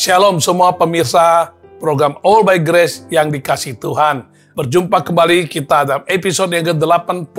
Shalom semua pemirsa program All by Grace yang dikasihi Tuhan. Berjumpa kembali kita dalam episode yang ke-80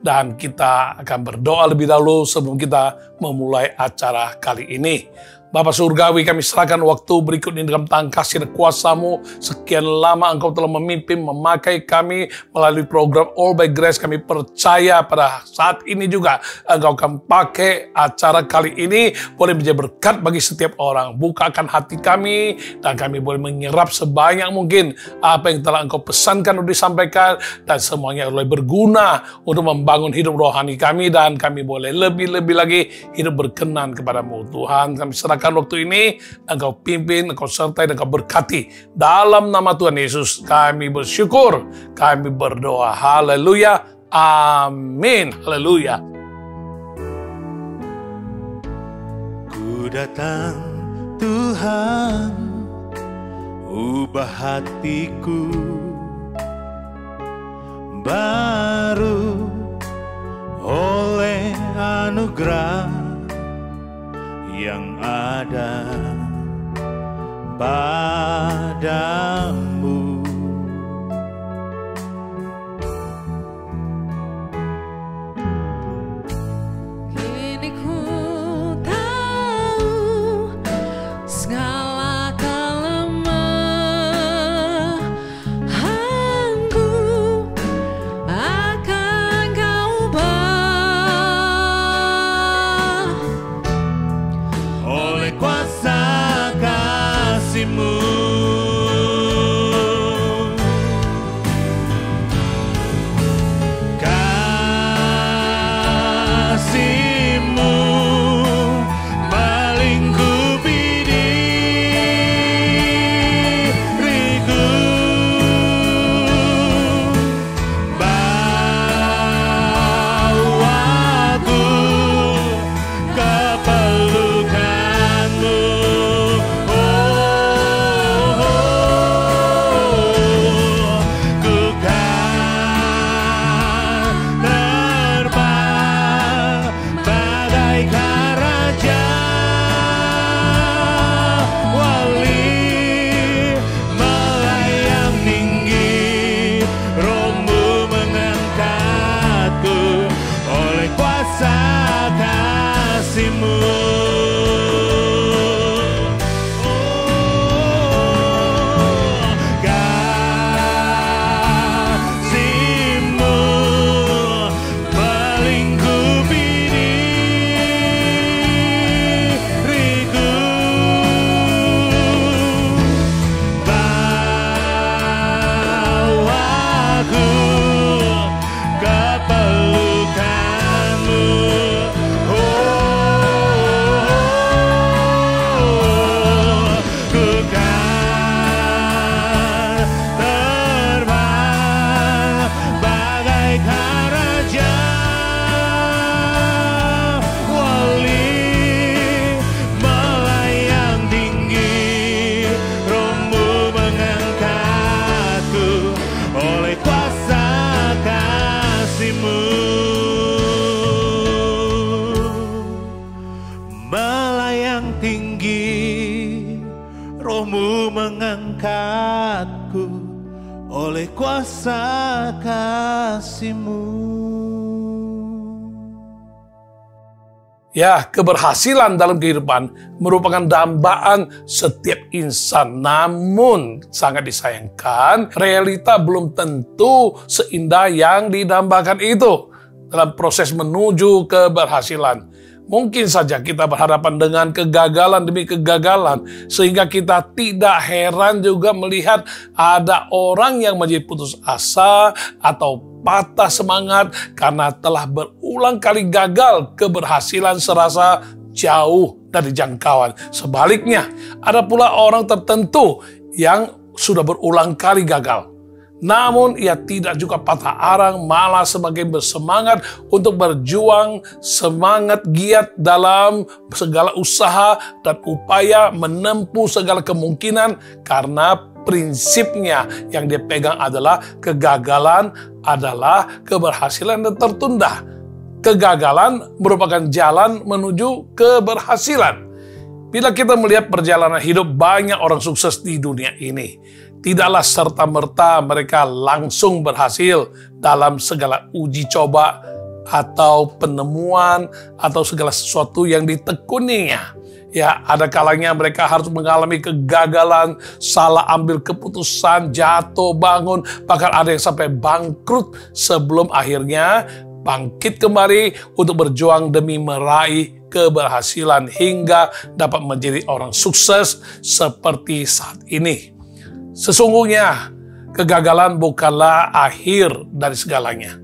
dan kita akan berdoa lebih dahulu sebelum kita memulai acara kali ini. Bapa Surgawi, kami serahkan waktu berikut ini dalam tangan kasih dan kuasa-Mu. Sekian lama Engkau telah memimpin, memakai kami melalui program All by Grace. Kami percaya pada saat ini juga Engkau akan pakai acara kali ini boleh menjadi berkat bagi setiap orang. Bukakan hati kami dan kami boleh menyerap sebanyak mungkin apa yang telah Engkau pesankan untuk disampaikan, dan semuanya boleh berguna untuk membangun hidup rohani kami, dan kami boleh lebih-lebih lagi hidup berkenan kepadamu. Tuhan, kami serahkan waktu ini, Engkau pimpin, Engkau sertai, dan Engkau berkati. Dalam nama Tuhan Yesus kami bersyukur, kami berdoa. Haleluya, amin, haleluya. Ku datang Tuhan, ubah hatiku baru oleh anugerah yang ada padamu. Kini ku tahu segala kelemahanku akan Kau ubah Oleh kuasa kasih-Mu. Kasih-Mu melingkupi diriku, bawaku ke pelukan-Mu. Ku kan terbang bagaikan raja wali, melayang tinggi, Roh-Mu mengangkatku oleh kuasa kasih-Mu. Kasih-Mu melingkupi diriku, bawaku ke pelukan-Mu. Ku kan terbang bagaikan raja wali, melayang tinggi, Roh-Mu mengangkatku oleh kuasa kasih-Mu. Melayang tinggi, Roh-Mu mengangkatku oleh kuasa kasih-Mu. Ya, keberhasilan dalam kehidupan merupakan dambaan setiap insan. Namun, sangat disayangkan, realita belum tentu seindah yang didambakan itu dalam proses menuju keberhasilan. Mungkin saja kita berhadapan dengan kegagalan demi kegagalan, sehingga kita tidak heran juga melihat ada orang yang menjadi putus asa atau patah semangat karena telah berulang kali gagal. Keberhasilan serasa jauh dari jangkauan. Sebaliknya, ada pula orang tertentu yang sudah berulang kali gagal, namun ia tidak juga patah arang, malah semakin bersemangat untuk berjuang, semangat giat dalam segala usaha dan upaya menempuh segala kemungkinan, karena prinsipnya yang dia pegang adalah kegagalan adalah keberhasilan dan tertunda. Kegagalan merupakan jalan menuju keberhasilan. Bila kita melihat perjalanan hidup banyak orang sukses di dunia ini, tidaklah serta-merta mereka langsung berhasil dalam segala uji coba atau penemuan atau segala sesuatu yang ditekuninya. Ya, ada kalanya mereka harus mengalami kegagalan, salah ambil keputusan, jatuh bangun, bahkan ada yang sampai bangkrut sebelum akhirnya bangkit kembali untuk berjuang demi meraih keberhasilan hingga dapat menjadi orang sukses seperti saat ini. Sesungguhnya, kegagalan bukanlah akhir dari segalanya.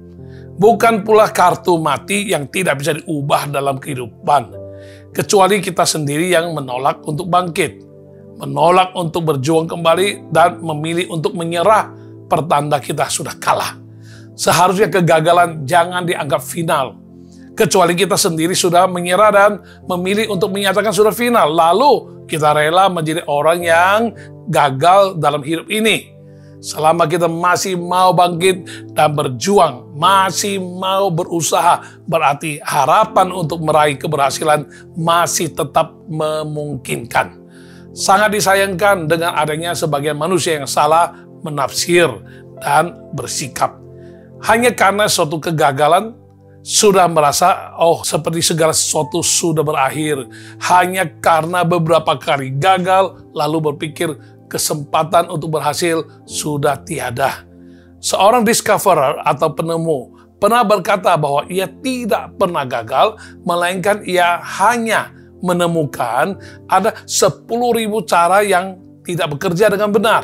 Bukan pula kartu mati yang tidak bisa diubah dalam kehidupan, kecuali kita sendiri yang menolak untuk bangkit, menolak untuk berjuang kembali, dan memilih untuk menyerah, pertanda kita sudah kalah. Seharusnya kegagalan jangan dianggap final, kecuali kita sendiri sudah menyerah dan memilih untuk menyatakan sudah final. Lalu kita rela menjadi orang yang gagal dalam hidup ini. Selama kita masih mau bangkit dan berjuang, masih mau berusaha, berarti harapan untuk meraih keberhasilan masih tetap memungkinkan. Sangat disayangkan dengan adanya sebagian manusia yang salah menafsir dan bersikap. Hanya karena suatu kegagalan, sudah merasa, seperti segala sesuatu sudah berakhir. Hanya karena beberapa kali gagal, lalu berpikir kesempatan untuk berhasil sudah tiada. Seorang discoverer atau penemu pernah berkata bahwa ia tidak pernah gagal, melainkan ia hanya menemukan ada 10.000 cara yang tidak bekerja dengan benar.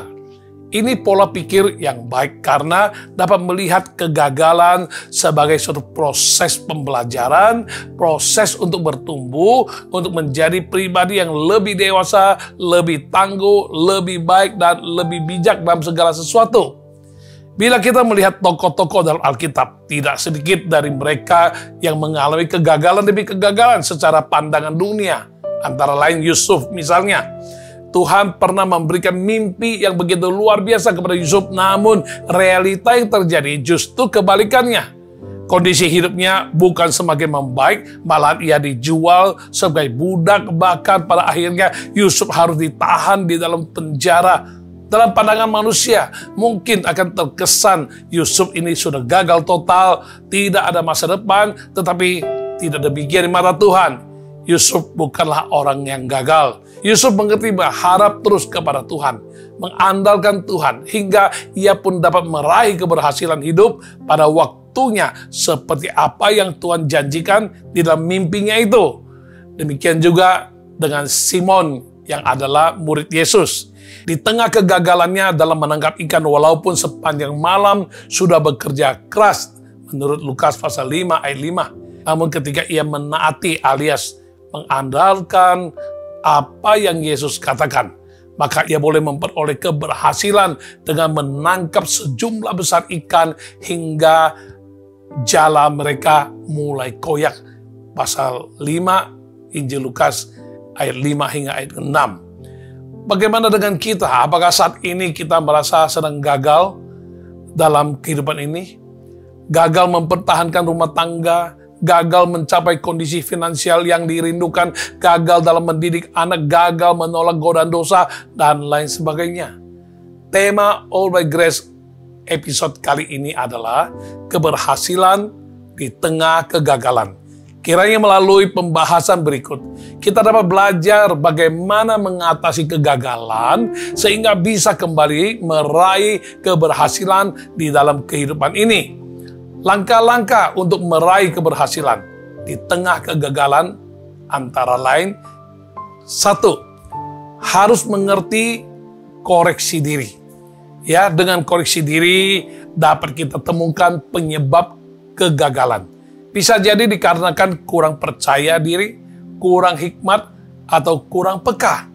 Ini pola pikir yang baik karena dapat melihat kegagalan sebagai suatu proses pembelajaran, proses untuk bertumbuh, untuk menjadi pribadi yang lebih dewasa, lebih tangguh, lebih baik, dan lebih bijak dalam segala sesuatu. Bila kita melihat tokoh-tokoh dalam Alkitab, tidak sedikit dari mereka yang mengalami kegagalan demi kegagalan secara pandangan dunia. Antara lain Yusuf misalnya. Tuhan pernah memberikan mimpi yang begitu luar biasa kepada Yusuf, namun realita yang terjadi justru kebalikannya. Kondisi hidupnya bukan semakin membaik, malah ia dijual sebagai budak, bahkan pada akhirnya Yusuf harus ditahan di dalam penjara. Dalam pandangan manusia, mungkin akan terkesan Yusuf ini sudah gagal total, tidak ada masa depan, tetapi tidak demikian di mata Tuhan. Yusuf bukanlah orang yang gagal. Yusuf mengerti bahwa harap terus kepada Tuhan, mengandalkan Tuhan, hingga ia pun dapat meraih keberhasilan hidup pada waktunya seperti apa yang Tuhan janjikan di dalam mimpinya itu. Demikian juga dengan Simon yang adalah murid Yesus. Di tengah kegagalannya dalam menangkap ikan walaupun sepanjang malam sudah bekerja keras, menurut Lukas pasal 5 ayat 5. Namun ketika ia menaati alias mengandalkan apa yang Yesus katakan, maka ia boleh memperoleh keberhasilan dengan menangkap sejumlah besar ikan hingga jala mereka mulai koyak. Pasal 5 Injil Lukas ayat 5 hingga ayat 6. Bagaimana dengan kita? Apakah saat ini kita merasa sedang gagal dalam kehidupan ini? Gagal mempertahankan rumah tangga, gagal mencapai kondisi finansial yang dirindukan, gagal dalam mendidik anak, gagal menolak godaan dosa, dan lain sebagainya. Tema All by Grace episode kali ini adalah keberhasilan di tengah kegagalan. Kiranya melalui pembahasan berikut, kita dapat belajar bagaimana mengatasi kegagalan sehingga bisa kembali meraih keberhasilan di dalam kehidupan ini. Langkah-langkah untuk meraih keberhasilan di tengah kegagalan antara lain, 1. Harus mengerti koreksi diri. Ya, dengan koreksi diri dapat kita temukan penyebab kegagalan. Bisa jadi dikarenakan kurang percaya diri, kurang hikmat, atau kurang peka.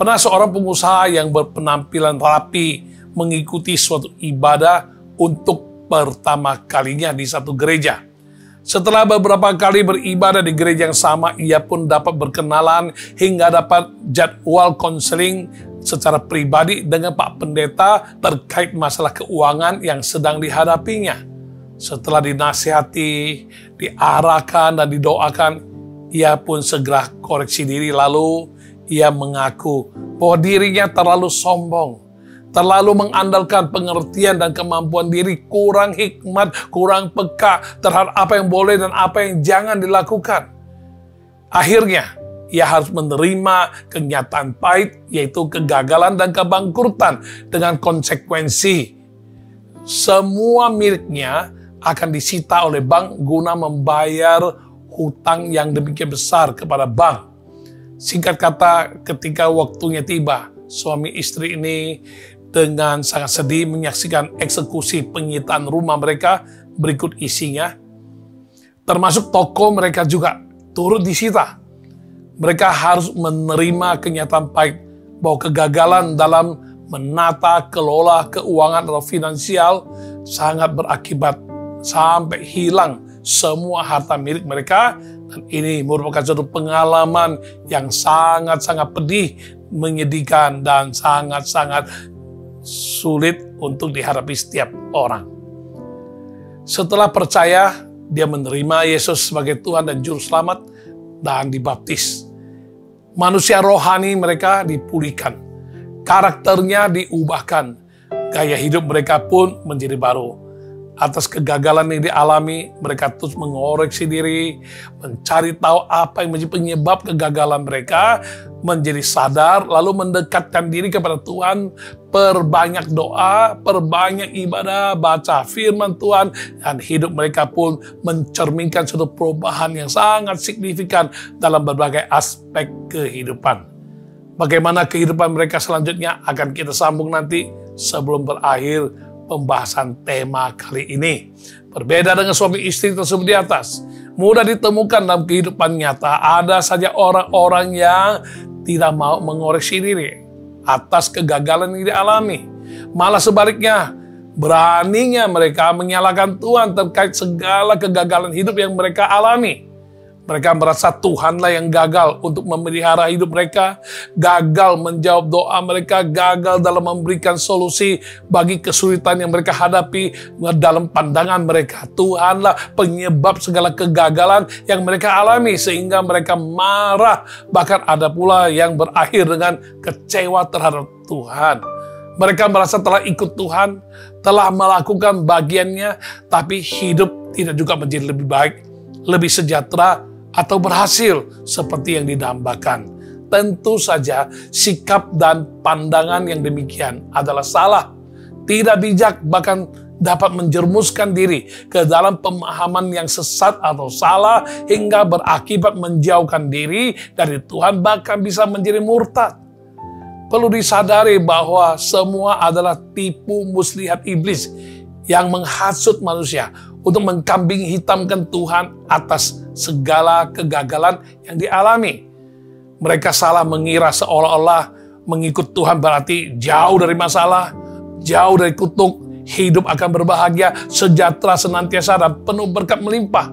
Pernah seorang pengusaha yang berpenampilan rapi mengikuti suatu ibadah untuk pertama kalinya di satu gereja. Setelah beberapa kali beribadah di gereja yang sama, ia pun dapat berkenalan hingga dapat jadwal konseling secara pribadi dengan Pak Pendeta terkait masalah keuangan yang sedang dihadapinya. Setelah dinasihati, diarahkan, dan didoakan, ia pun segera koreksi diri, lalu ia mengaku bahwa dirinya terlalu sombong, terlalu mengandalkan pengertian dan kemampuan diri, kurang hikmat, kurang peka terhadap apa yang boleh dan apa yang jangan dilakukan. Akhirnya, ia harus menerima kenyataan pahit, yaitu kegagalan dan kebangkrutan dengan konsekuensi. Semua miliknya akan disita oleh bank guna membayar hutang yang demikian besar kepada bank. Singkat kata, ketika waktunya tiba, suami istri ini dengan sangat sedih menyaksikan eksekusi penyitaan rumah mereka. Berikut isinya. Termasuk toko mereka juga turut disita. Mereka harus menerima kenyataan pahit bahwa kegagalan dalam menata kelola keuangan atau finansial sangat berakibat sampai hilang semua harta milik mereka. Dan ini merupakan suatu pengalaman yang sangat-sangat pedih, menyedihkan, dan sangat-sangat sulit untuk dihadapi setiap orang. Setelah percaya, dia menerima Yesus sebagai Tuhan dan Juru Selamat dan dibaptis. Manusia rohani mereka dipulihkan, karakternya diubahkan, gaya hidup mereka pun menjadi baru. Atas kegagalan yang dialami, mereka terus mengoreksi diri, mencari tahu apa yang menjadi penyebab kegagalan mereka, menjadi sadar, lalu mendekatkan diri kepada Tuhan, perbanyak doa, perbanyak ibadah, baca firman Tuhan, dan hidup mereka pun mencerminkan suatu perubahan yang sangat signifikan dalam berbagai aspek kehidupan. Bagaimana kehidupan mereka selanjutnya akan kita sambung nanti sebelum berakhir pembahasan tema kali ini. Berbeda dengan suami istri tersebut di atas, mudah ditemukan dalam kehidupan nyata. Ada saja orang-orang yang tidak mau mengoreksi diri atas kegagalan yang dialami. Malah sebaliknya, beraninya mereka menyalahkan Tuhan terkait segala kegagalan hidup yang mereka alami. Mereka merasa Tuhanlah yang gagal untuk memelihara hidup mereka, gagal menjawab doa mereka, gagal dalam memberikan solusi bagi kesulitan yang mereka hadapi. Dalam pandangan mereka, Tuhanlah penyebab segala kegagalan yang mereka alami, sehingga mereka marah. Bahkan ada pula yang berakhir dengan kecewa terhadap Tuhan. Mereka merasa telah ikut Tuhan, telah melakukan bagiannya, tapi hidup tidak juga menjadi lebih baik, lebih sejahtera, atau berhasil seperti yang didambakan. Tentu saja sikap dan pandangan yang demikian adalah salah, tidak bijak, bahkan dapat menjerumuskan diri ke dalam pemahaman yang sesat atau salah hingga berakibat menjauhkan diri dari Tuhan, bahkan bisa menjadi murtad. Perlu disadari bahwa semua adalah tipu muslihat iblis yang menghasut manusia untuk mengkambing hitamkan Tuhan atas segala kegagalan yang dialami. Mereka salah mengira seolah-olah mengikut Tuhan berarti jauh dari masalah, jauh dari kutuk, hidup akan berbahagia, sejahtera senantiasa, dan penuh berkat melimpah.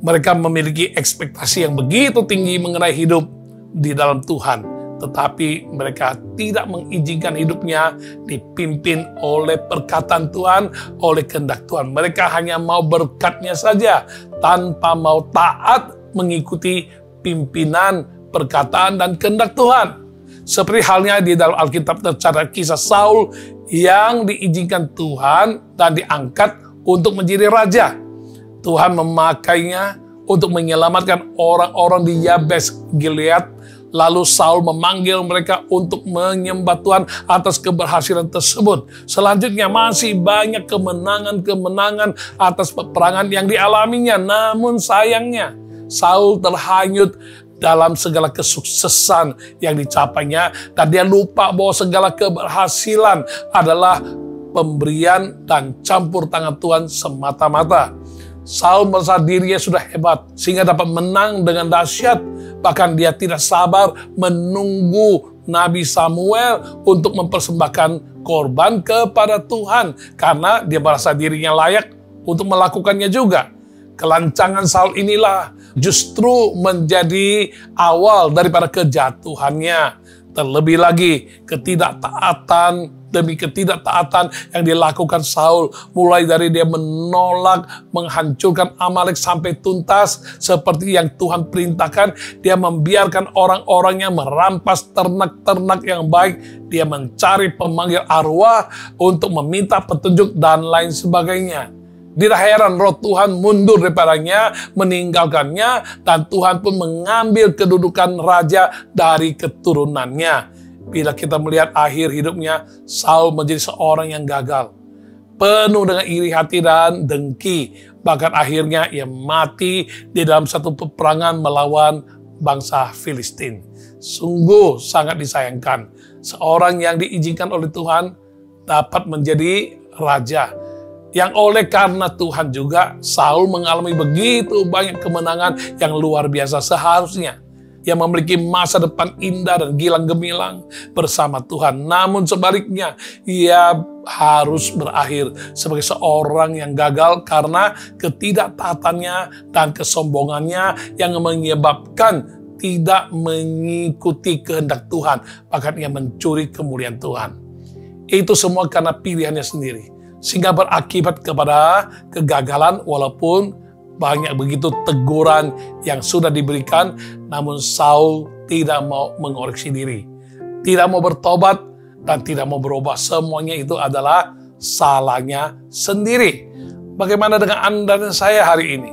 Mereka memiliki ekspektasi yang begitu tinggi mengenai hidup di dalam Tuhan, tetapi mereka tidak mengizinkan hidupnya dipimpin oleh perkataan Tuhan, oleh kehendak Tuhan. Mereka hanya mau berkatnya saja, tanpa mau taat mengikuti pimpinan, perkataan, dan kehendak Tuhan. Seperti halnya di dalam Alkitab tercatat kisah Saul yang diizinkan Tuhan dan diangkat untuk menjadi raja. Tuhan memakainya untuk menyelamatkan orang-orang di Yabes Gilead. Lalu Saul memanggil mereka untuk menyembah Tuhan atas keberhasilan tersebut. Selanjutnya masih banyak kemenangan-kemenangan atas peperangan yang dialaminya. Namun sayangnya Saul terhanyut dalam segala kesuksesan yang dicapainya. Dan dia lupa bahwa segala keberhasilan adalah pemberian dan campur tangan Tuhan semata-mata. Saul merasa dirinya sudah hebat sehingga dapat menang dengan dahsyat. Bahkan dia tidak sabar menunggu Nabi Samuel untuk mempersembahkan korban kepada Tuhan, karena dia merasa dirinya layak untuk melakukannya juga. Kelancangan Saul inilah justru menjadi awal daripada kejatuhannya. Terlebih lagi, ketidaktaatan demi ketidaktaatan yang dilakukan Saul. Mulai dari dia menolak, menghancurkan Amalek sampai tuntas. Seperti yang Tuhan perintahkan, dia membiarkan orang-orangnya merampas ternak-ternak yang baik. Dia mencari pemanggil arwah untuk meminta petunjuk dan lain sebagainya. Tidak heran roh Tuhan mundur daripadanya, meninggalkannya, dan Tuhan pun mengambil kedudukan raja dari keturunannya. Bila kita melihat akhir hidupnya, Saul menjadi seorang yang gagal, penuh dengan iri hati dan dengki. Bahkan akhirnya ia mati di dalam satu peperangan melawan bangsa Filistin. Sungguh sangat disayangkan, seorang yang diizinkan oleh Tuhan dapat menjadi raja. Yang oleh karena Tuhan juga, Saul mengalami begitu banyak kemenangan yang luar biasa. Seharusnya ia memiliki masa depan indah dan gilang gemilang bersama Tuhan. Namun sebaliknya, ia harus berakhir sebagai seorang yang gagal karena ketidaktaatannya dan kesombongannya yang menyebabkan tidak mengikuti kehendak Tuhan. Bahkan ia mencuri kemuliaan Tuhan. Itu semua karena pilihannya sendiri, sehingga berakibat kepada kegagalan. Walaupun banyak begitu teguran yang sudah diberikan, namun Saul tidak mau mengoreksi diri, tidak mau bertobat, dan tidak mau berubah. Semuanya itu adalah salahnya sendiri. Bagaimana dengan Anda dan saya hari ini?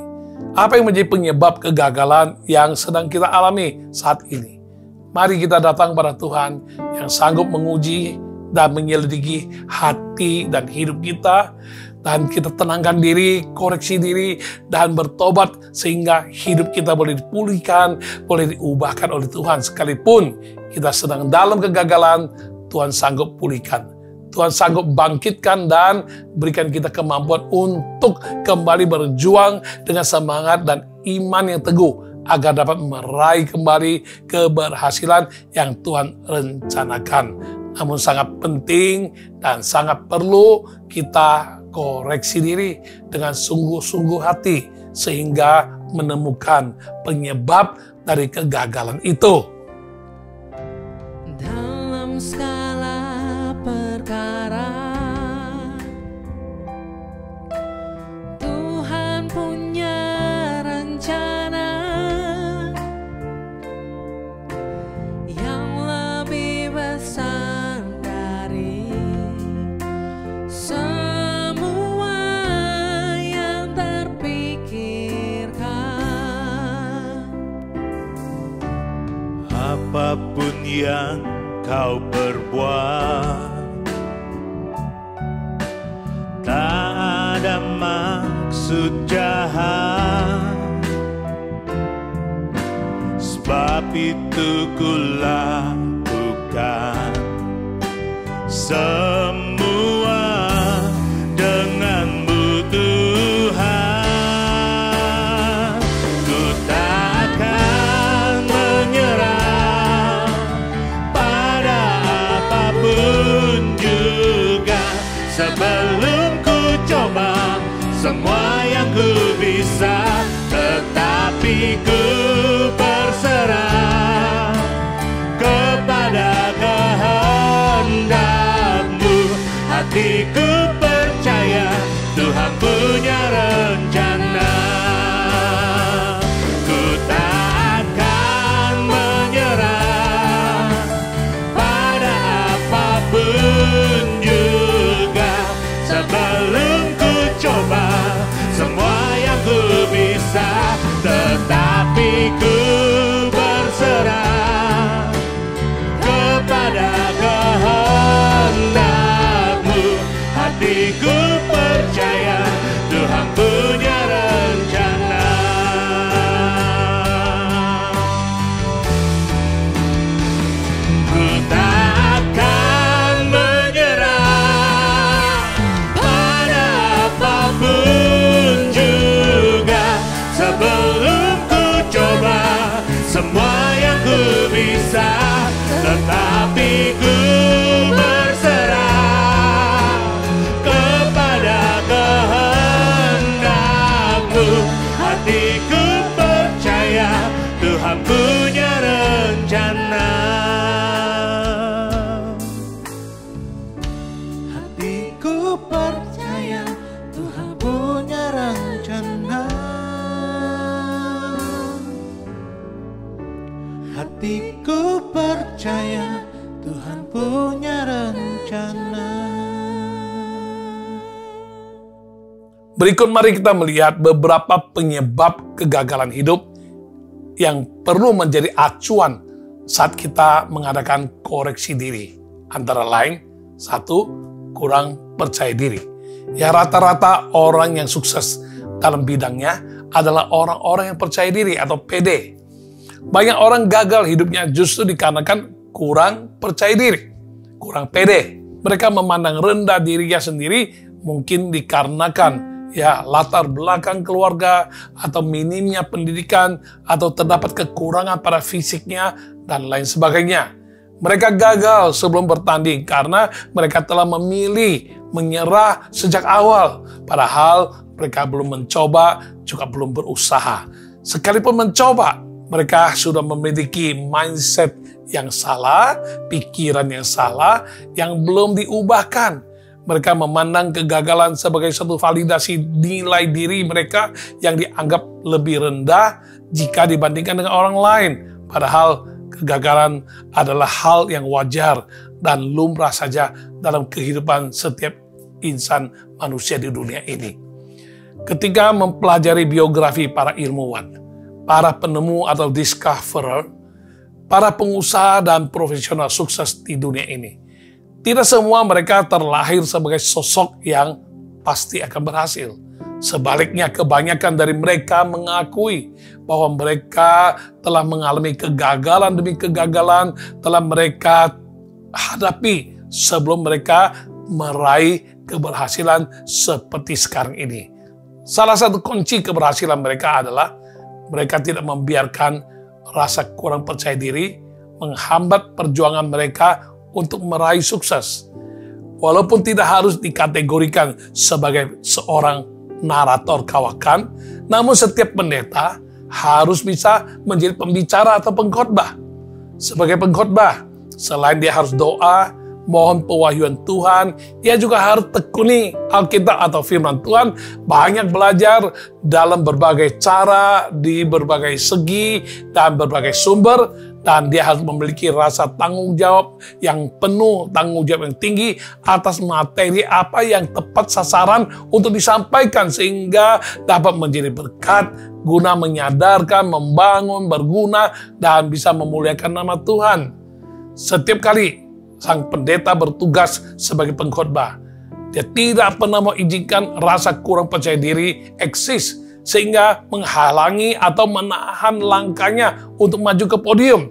Apa yang menjadi penyebab kegagalan yang sedang kita alami saat ini? Mari kita datang pada Tuhan yang sanggup menguji dan menyelidiki hati dan hidup kita, dan kita tenangkan diri, koreksi diri, dan bertobat sehingga hidup kita boleh dipulihkan, boleh diubahkan oleh Tuhan. Sekalipun kita sedang dalam kegagalan, Tuhan sanggup pulihkan, Tuhan sanggup bangkitkan dan berikan kita kemampuan untuk kembali berjuang dengan semangat dan iman yang teguh agar dapat meraih kembali keberhasilan yang Tuhan rencanakan. Namun sangat penting dan sangat perlu kita koreksi diri dengan sungguh-sungguh hati sehingga menemukan penyebab dari kegagalan itu. Dalam segala perkara, Tuhan punya rencana yang lebih besar apapun yang kau perbuat. Tak ada maksud jahat, sebab itu ku lakukan semua denganmu Tuhan. Ku takkan menyerah pada apapun juga, sebelum ku coba semua yang ku bisa, tetapi ku berserah kepada kehendak-Mu. Hatiku percaya Tuhan punya rencana. Ku tak akan menyerah pada apapun juga, sebelum ku coba semua yang ku bisa, tetapi ku berserah kepada kehendak-Mu. Hatiku percaya Tuhan punya rencana. Ku tak akan menyerah pada apapun juga, sebelum ku coba semua yang ku bisa, tetapi ku berserah kepada kehendak-Mu. Hatiku percaya Tuhan punya rencana. hatiku percaya Tuhan punya rencana. Berikut mari kita melihat beberapa penyebab kegagalan hidup yang perlu menjadi acuan saat kita mengadakan koreksi diri. Antara lain, 1, kurang percaya diri. Ya, rata-rata orang yang sukses dalam bidangnya adalah orang-orang yang percaya diri atau pede. Banyak orang gagal hidupnya justru dikarenakan kurang percaya diri, kurang pede. Mereka memandang rendah dirinya sendiri, mungkin dikarenakan latar belakang keluarga atau minimnya pendidikan atau terdapat kekurangan pada fisiknya dan lain sebagainya. Mereka gagal sebelum bertanding karena mereka telah memilih menyerah sejak awal, padahal mereka belum mencoba, juga belum berusaha. Sekalipun mencoba, mereka sudah memiliki mindset yang salah, pikiran yang salah, yang belum diubahkan. Mereka memandang kegagalan sebagai satu validasi nilai diri mereka yang dianggap lebih rendah jika dibandingkan dengan orang lain. Padahal kegagalan adalah hal yang wajar dan lumrah saja dalam kehidupan setiap insan manusia di dunia ini. Ketika mempelajari biografi para ilmuwan, para penemu atau discoverer, para pengusaha dan profesional sukses di dunia ini, tidak semua mereka terlahir sebagai sosok yang pasti akan berhasil. Sebaliknya, kebanyakan dari mereka mengakui bahwa mereka telah mengalami kegagalan demi kegagalan, telah mereka hadapi sebelum mereka meraih keberhasilan seperti sekarang ini. Salah satu kunci keberhasilan mereka adalah mereka tidak membiarkan rasa kurang percaya diri menghambat perjuangan mereka untuk meraih sukses. Walaupun tidak harus dikategorikan sebagai seorang narator kawakan, namun setiap pendeta harus bisa menjadi pembicara atau pengkhotbah. Sebagai pengkhotbah, selain dia harus doa, mohon pewahyuan Tuhan, ia juga harus tekuni Alkitab atau firman Tuhan, banyak belajar dalam berbagai cara, di berbagai segi, dan berbagai sumber, dan dia harus memiliki rasa tanggung jawab yang penuh, tanggung jawab yang tinggi atas materi apa yang tepat sasaran untuk disampaikan sehingga dapat menjadi berkat, guna menyadarkan, membangun, berguna, dan bisa memuliakan nama Tuhan. Setiap kali sang pendeta bertugas sebagai pengkhotbah, dia tidak pernah mengizinkan rasa kurang percaya diri eksis sehingga menghalangi atau menahan langkahnya untuk maju ke podium.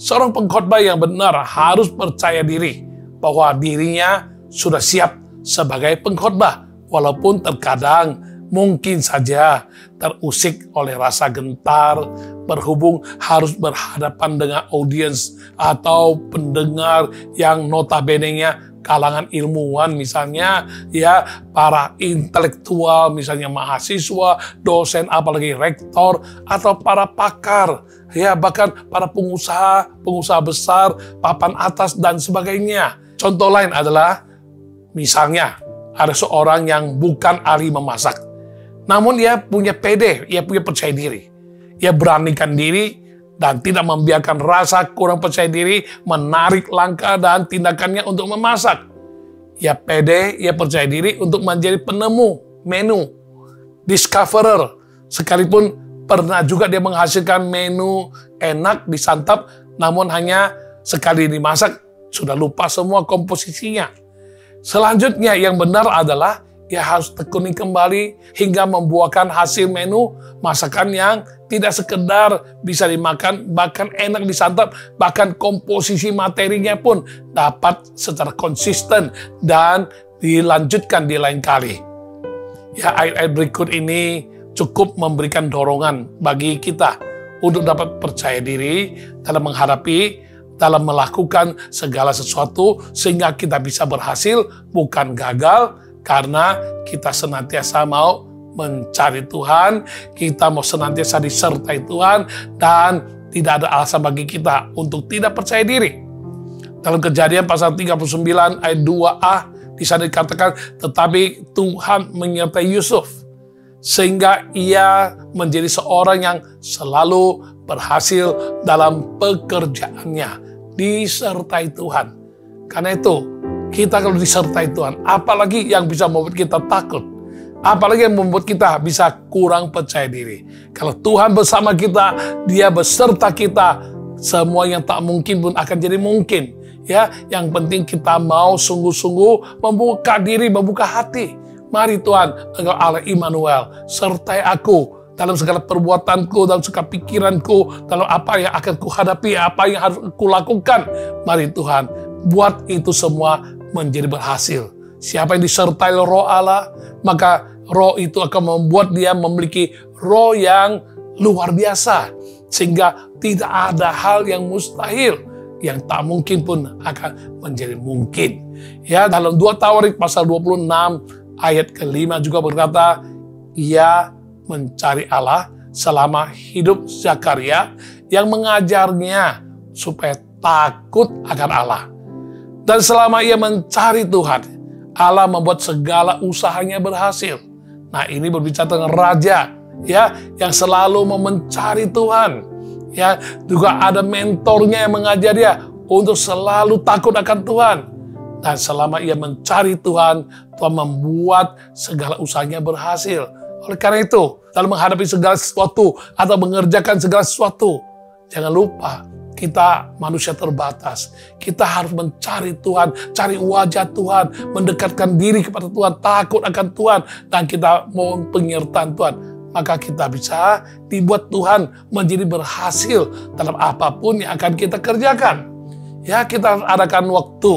Seorang pengkhotbah yang benar harus percaya diri bahwa dirinya sudah siap sebagai pengkhotbah, walaupun terkadang mungkin saja terusik oleh rasa gentar, berhubung harus berhadapan dengan audiens atau pendengar yang notabene-nya kalangan ilmuwan misalnya, para intelektual misalnya mahasiswa, dosen, apalagi rektor, atau para pakar, bahkan para pengusaha besar, papan atas dan sebagainya. Contoh lain adalah misalnya ada seorang yang bukan ahli memasak, namun ia punya pede, ia punya percaya diri. Ia beranikan diri dan tidak membiarkan rasa kurang percaya diri menarik langkah dan tindakannya untuk memasak. Ia pede, ia percaya diri untuk menjadi penemu menu, discoverer. Sekalipun pernah juga dia menghasilkan menu enak disantap, namun hanya sekali dimasak, sudah lupa semua komposisinya. Selanjutnya yang benar adalah ia harus tekuni kembali hingga membuahkan hasil menu masakan yang tidak sekedar bisa dimakan, bahkan enak disantap, bahkan komposisi materinya pun dapat secara konsisten dan dilanjutkan di lain kali. Ayat-ayat berikut ini cukup memberikan dorongan bagi kita untuk dapat percaya diri dalam menghadapi, dalam melakukan segala sesuatu sehingga kita bisa berhasil, bukan gagal, karena kita senantiasa mau mencari Tuhan, kita mau senantiasa disertai Tuhan, dan tidak ada alasan bagi kita untuk tidak percaya diri. Dalam Kejadian pasal 39 ayat 2a, di sana dikatakan, tetapi Tuhan menyertai Yusuf, sehingga ia menjadi seorang yang selalu berhasil dalam pekerjaannya, disertai Tuhan. Karena itu, kita kalau disertai Tuhan, apalagi yang bisa membuat kita takut, apalagi yang membuat kita bisa kurang percaya diri. Kalau Tuhan bersama kita, Dia beserta kita, semua yang tak mungkin pun akan jadi mungkin. Ya, yang penting kita mau sungguh-sungguh membuka diri, membuka hati. Mari Tuhan, Engkau Allah Immanuel, sertai aku dalam segala perbuatanku, dalam segala pikiranku, dalam apa yang akan kuhadapi, apa yang harus kulakukan. Mari Tuhan, buat itu semua menjadi berhasil. Siapa yang disertai Roh Allah, maka Roh itu akan membuat dia memiliki roh yang luar biasa. Sehingga tidak ada hal yang mustahil, yang tak mungkin pun akan menjadi mungkin. Ya, dalam 2 Tawarik pasal 26 ayat ke-5 juga berkata, ia mencari Allah selama hidup Zakaria yang mengajarnya supaya takut akan Allah. Dan selama ia mencari Tuhan, Allah membuat segala usahanya berhasil. Nah, ini berbicara tentang raja, ya, yang selalu mencari Tuhan. Ya, juga ada mentornya yang mengajar dia untuk selalu takut akan Tuhan. Dan selama ia mencari Tuhan, Tuhan membuat segala usahanya berhasil. Oleh karena itu, dalam menghadapi segala sesuatu atau mengerjakan segala sesuatu, jangan lupa kita manusia terbatas. Kita harus mencari Tuhan, cari wajah Tuhan, mendekatkan diri kepada Tuhan, takut akan Tuhan, dan kita mohon penyertaan Tuhan. Maka kita bisa dibuat Tuhan menjadi berhasil dalam apapun yang akan kita kerjakan. Ya, kita harus adakan waktu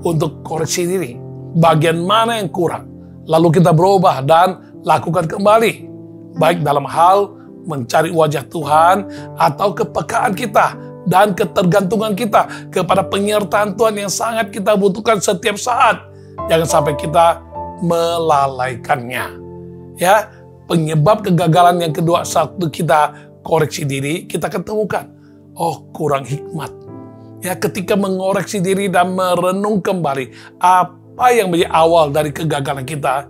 untuk koreksi diri. Bagian mana yang kurang, lalu kita berubah dan lakukan kembali. Baik dalam hal mencari wajah Tuhan atau kepekaan kita dan ketergantungan kita kepada penyertaan Tuhan yang sangat kita butuhkan setiap saat. Jangan sampai kita melalaikannya. Ya, penyebab kegagalan yang kedua saat kita koreksi diri, kita ketemukan, oh, kurang hikmat. Ya, ketika mengoreksi diri dan merenung kembali apa yang menjadi awal dari kegagalan kita,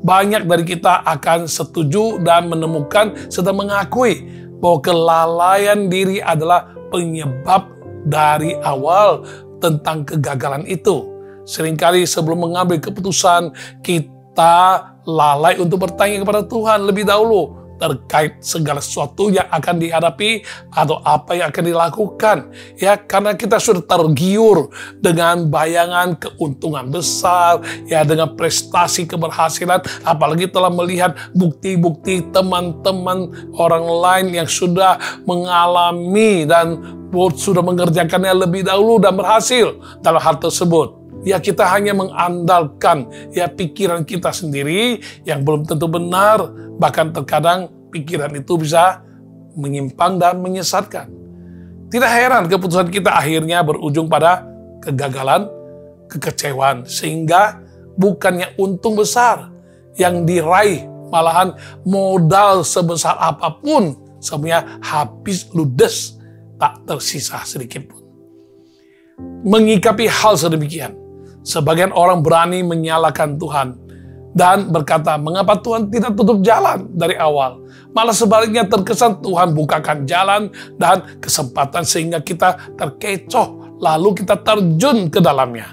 banyak dari kita akan setuju dan menemukan serta mengakui bahwa kelalaian diri adalah penyebab dari awal tentang kegagalan itu. Seringkali sebelum mengambil keputusan, kita lalai untuk bertanya kepada Tuhan lebih dahulu terkait segala sesuatu yang akan dihadapi atau apa yang akan dilakukan. Ya, karena kita sudah tergiur dengan bayangan keuntungan besar, ya, dengan prestasi keberhasilan, apalagi telah melihat bukti-bukti teman-teman orang lain yang sudah mengalami dan sudah mengerjakannya lebih dahulu dan berhasil dalam hal tersebut. Ya, kita hanya mengandalkan ya pikiran kita sendiri yang belum tentu benar. Bahkan terkadang pikiran itu bisa menyimpang dan menyesatkan. Tidak heran keputusan kita akhirnya berujung pada kegagalan, kekecewaan. Sehingga bukannya untung besar yang diraih, malahan modal sebesar apapun semuanya habis ludes, tak tersisa sedikit pun. Mengikapi hal sedemikian, sebagian orang berani menyalahkan Tuhan dan berkata, mengapa Tuhan tidak tutup jalan dari awal? Malah sebaliknya terkesan Tuhan bukakan jalan dan kesempatan sehingga kita terkecoh, lalu kita terjun ke dalamnya.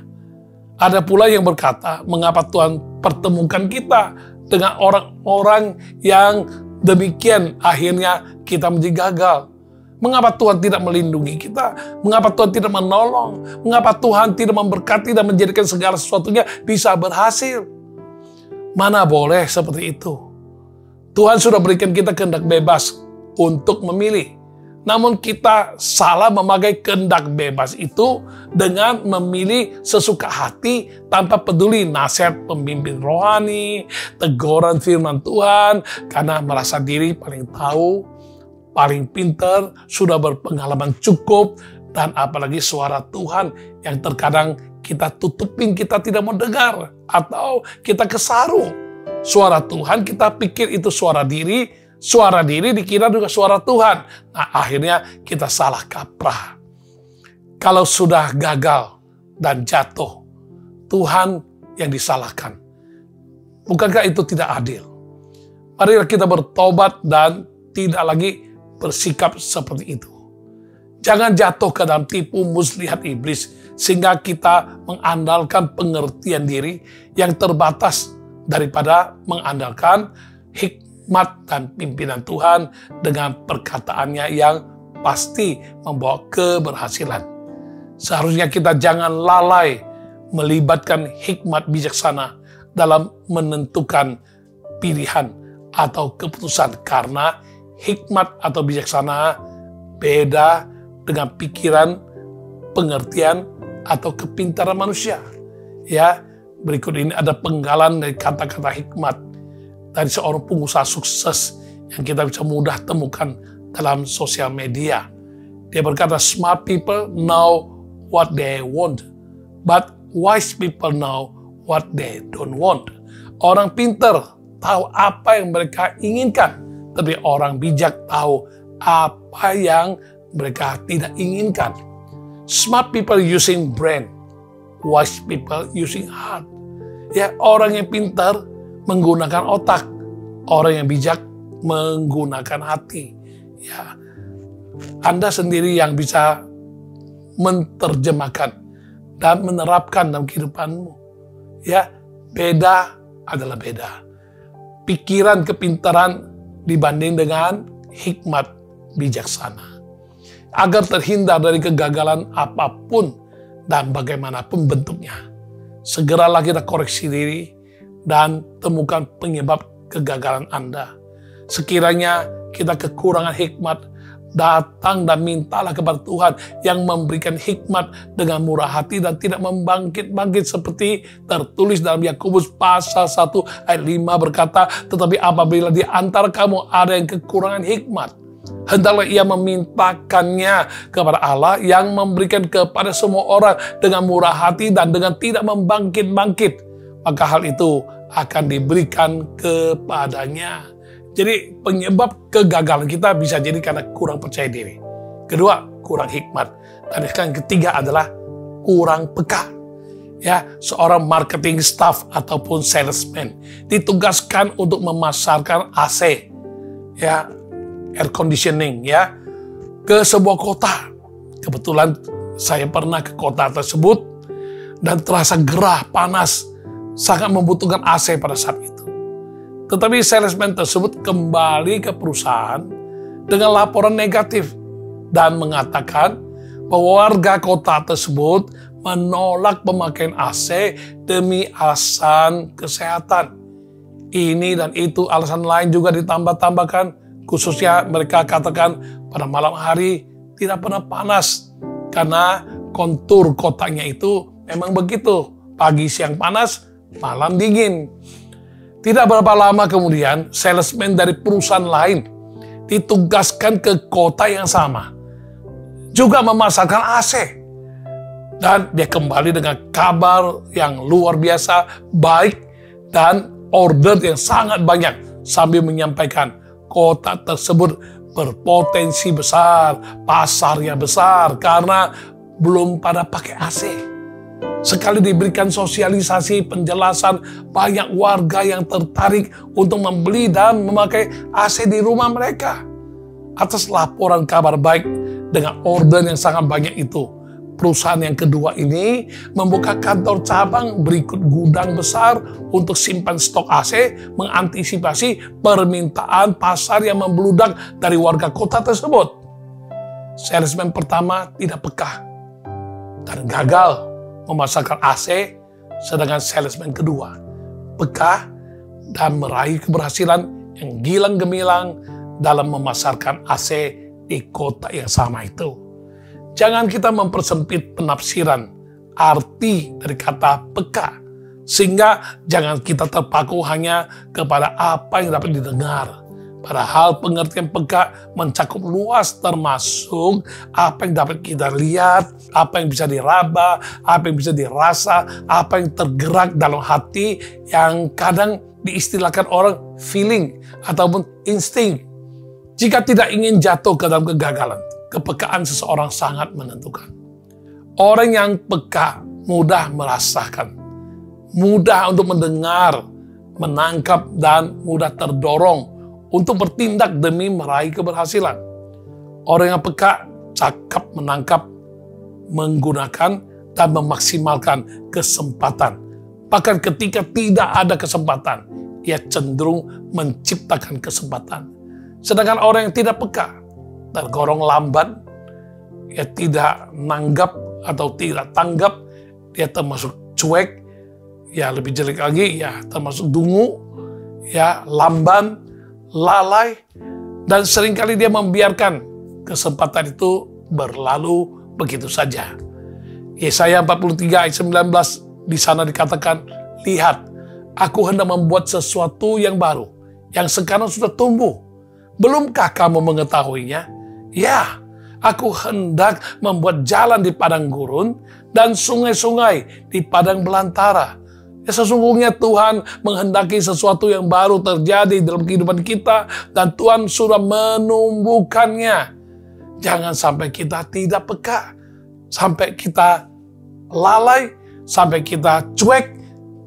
Ada pula yang berkata, mengapa Tuhan pertemukan kita dengan orang-orang yang demikian, akhirnya kita menjadi gagal. Mengapa Tuhan tidak melindungi kita? Mengapa Tuhan tidak menolong? Mengapa Tuhan tidak memberkati dan menjadikan segala sesuatunya bisa berhasil? Mana boleh seperti itu. Tuhan sudah berikan kita kehendak bebas untuk memilih. Namun kita salah memakai kehendak bebas itu dengan memilih sesuka hati tanpa peduli nasihat pemimpin rohani, teguran firman Tuhan, karena merasa diri paling tahu, paling pintar, sudah berpengalaman cukup, dan apalagi suara Tuhan yang terkadang kita tutupin, kita tidak mau dengar, atau kita kesaru. Suara Tuhan kita pikir itu suara diri dikira juga suara Tuhan. Nah, akhirnya kita salah kaprah. Kalau sudah gagal dan jatuh, Tuhan yang disalahkan. Bukankah itu tidak adil? Marilah kita bertobat dan tidak lagi bersikap seperti itu. Jangan jatuh ke dalam tipu muslihat iblis sehingga kita mengandalkan pengertian diri yang terbatas daripada mengandalkan hikmat dan pimpinan Tuhan dengan perkataannya yang pasti membawa keberhasilan. Seharusnya kita jangan lalai melibatkan hikmat bijaksana dalam menentukan pilihan atau keputusan, karena hikmat atau bijaksana beda dengan pikiran, pengertian, atau kepintaran manusia. Ya, berikut ini ada penggalan dari kata-kata hikmat dari seorang pengusaha sukses yang kita bisa mudah temukan dalam sosial media. Dia berkata, smart people know what they want, but wise people know what they don't want. Orang pintar tahu apa yang mereka inginkan, tapi orang bijak tahu apa yang mereka tidak inginkan. Smart people using brain, wise people using heart. Ya, orang yang pintar menggunakan otak, orang yang bijak menggunakan hati. Ya, Anda sendiri yang bisa menerjemahkan dan menerapkan dalam kehidupanmu. Ya, beda adalah beda. Pikiran kepintaran dibanding dengan hikmat bijaksana. Agar terhindar dari kegagalan apapun dan bagaimanapun bentuknya, segeralah kita koreksi diri dan temukan penyebab kegagalan Anda. Sekiranya kita kekurangan hikmat, datang dan mintalah kepada Tuhan yang memberikan hikmat dengan murah hati dan tidak membangkit-bangkit, seperti tertulis dalam Yakobus pasal 1 ayat 5 berkata, tetapi apabila di antara kamu ada yang kekurangan hikmat, hendaklah ia memintakannya kepada Allah yang memberikan kepada semua orang dengan murah hati dan dengan tidak membangkit-bangkit, maka hal itu akan diberikan kepadanya. Jadi penyebab kegagalan kita bisa jadi karena kurang percaya diri. Kedua, kurang hikmat. Dan yang ketiga adalah kurang peka. Ya, seorang marketing staff ataupun salesman ditugaskan untuk memasarkan AC, ya, air conditioning, ya, ke sebuah kota. Kebetulan saya pernah ke kota tersebut dan terasa gerah, panas, sangat membutuhkan AC pada saat itu. Tetapi salesman tersebut kembali ke perusahaan dengan laporan negatif dan mengatakan bahwa warga kota tersebut menolak pemakaian AC demi alasan kesehatan. Ini dan itu alasan lain juga ditambah-tambahkan, khususnya mereka katakan pada malam hari tidak pernah panas karena kontur kotanya itu memang begitu, pagi siang panas, malam dingin. Tidak berapa lama kemudian, salesman dari perusahaan lain ditugaskan ke kota yang sama, juga memasarkan AC. Dan dia kembali dengan kabar yang luar biasa baik dan order yang sangat banyak, sambil menyampaikan kota tersebut berpotensi besar, pasarnya besar karena belum pada pakai AC. Sekali diberikan sosialisasi, penjelasan, banyak warga yang tertarik untuk membeli dan memakai AC di rumah mereka. Atas laporan kabar baik dengan order yang sangat banyak itu, perusahaan yang kedua ini membuka kantor cabang berikut gudang besar untuk simpan stok AC, mengantisipasi permintaan pasar yang membludak dari warga kota tersebut. Salesman pertama tidak peka dan gagal memasarkan AC, sedangkan salesman kedua peka dan meraih keberhasilan yang gilang gemilang dalam memasarkan AC di kota yang sama itu. Jangan kita mempersempit penafsiran arti dari kata peka, sehingga jangan kita terpaku hanya kepada apa yang dapat didengar. Padahal pengertian peka mencakup luas, termasuk apa yang dapat kita lihat, apa yang bisa diraba, apa yang bisa dirasa, apa yang tergerak dalam hati, yang kadang diistilahkan orang feeling ataupun insting. Jika tidak ingin jatuh ke dalam kegagalan, kepekaan seseorang sangat menentukan. Orang yang peka mudah merasakan, mudah untuk mendengar, menangkap, dan mudah terdorong untuk bertindak demi meraih keberhasilan. Orang yang peka cakap menangkap, menggunakan, dan memaksimalkan kesempatan. Bahkan ketika tidak ada kesempatan, ia cenderung menciptakan kesempatan. Sedangkan orang yang tidak peka, tergolong lamban, ia tidak nanggap atau tidak tanggap, dia termasuk cuek, ya lebih jelek lagi, ya termasuk dungu, ya lamban, lalai, dan seringkali dia membiarkan kesempatan itu berlalu begitu saja. Yesaya 43 ayat 19 di sana dikatakan, lihat, aku hendak membuat sesuatu yang baru, yang sekarang sudah tumbuh. Belumkah kamu mengetahuinya? Ya, aku hendak membuat jalan di padang gurun dan sungai-sungai di padang belantara. Ya, sesungguhnya Tuhan menghendaki sesuatu yang baru terjadi dalam kehidupan kita dan Tuhan sudah menumbuhkannya. Jangan sampai kita tidak peka, sampai kita lalai, sampai kita cuek,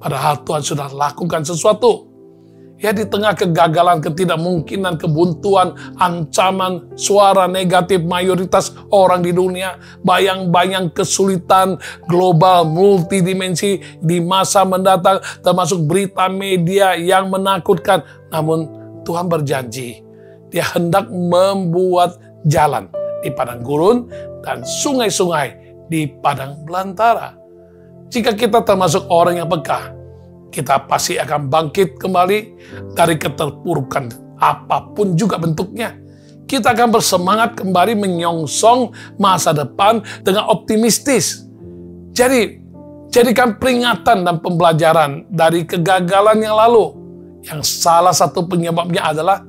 padahal Tuhan sudah lakukan sesuatu. Ya, di tengah kegagalan, ketidakmungkinan, kebuntuan, ancaman, suara negatif mayoritas orang di dunia, bayang-bayang kesulitan global multidimensi di masa mendatang, termasuk berita media yang menakutkan. Namun Tuhan berjanji, Dia hendak membuat jalan di padang gurun dan sungai-sungai di padang belantara. Jika kita termasuk orang yang peka, kita pasti akan bangkit kembali dari keterpurukan apapun juga bentuknya. Kita akan bersemangat kembali menyongsong masa depan dengan optimistis. Jadi, jadikan peringatan dan pembelajaran dari kegagalan yang lalu. Yang salah satu penyebabnya adalah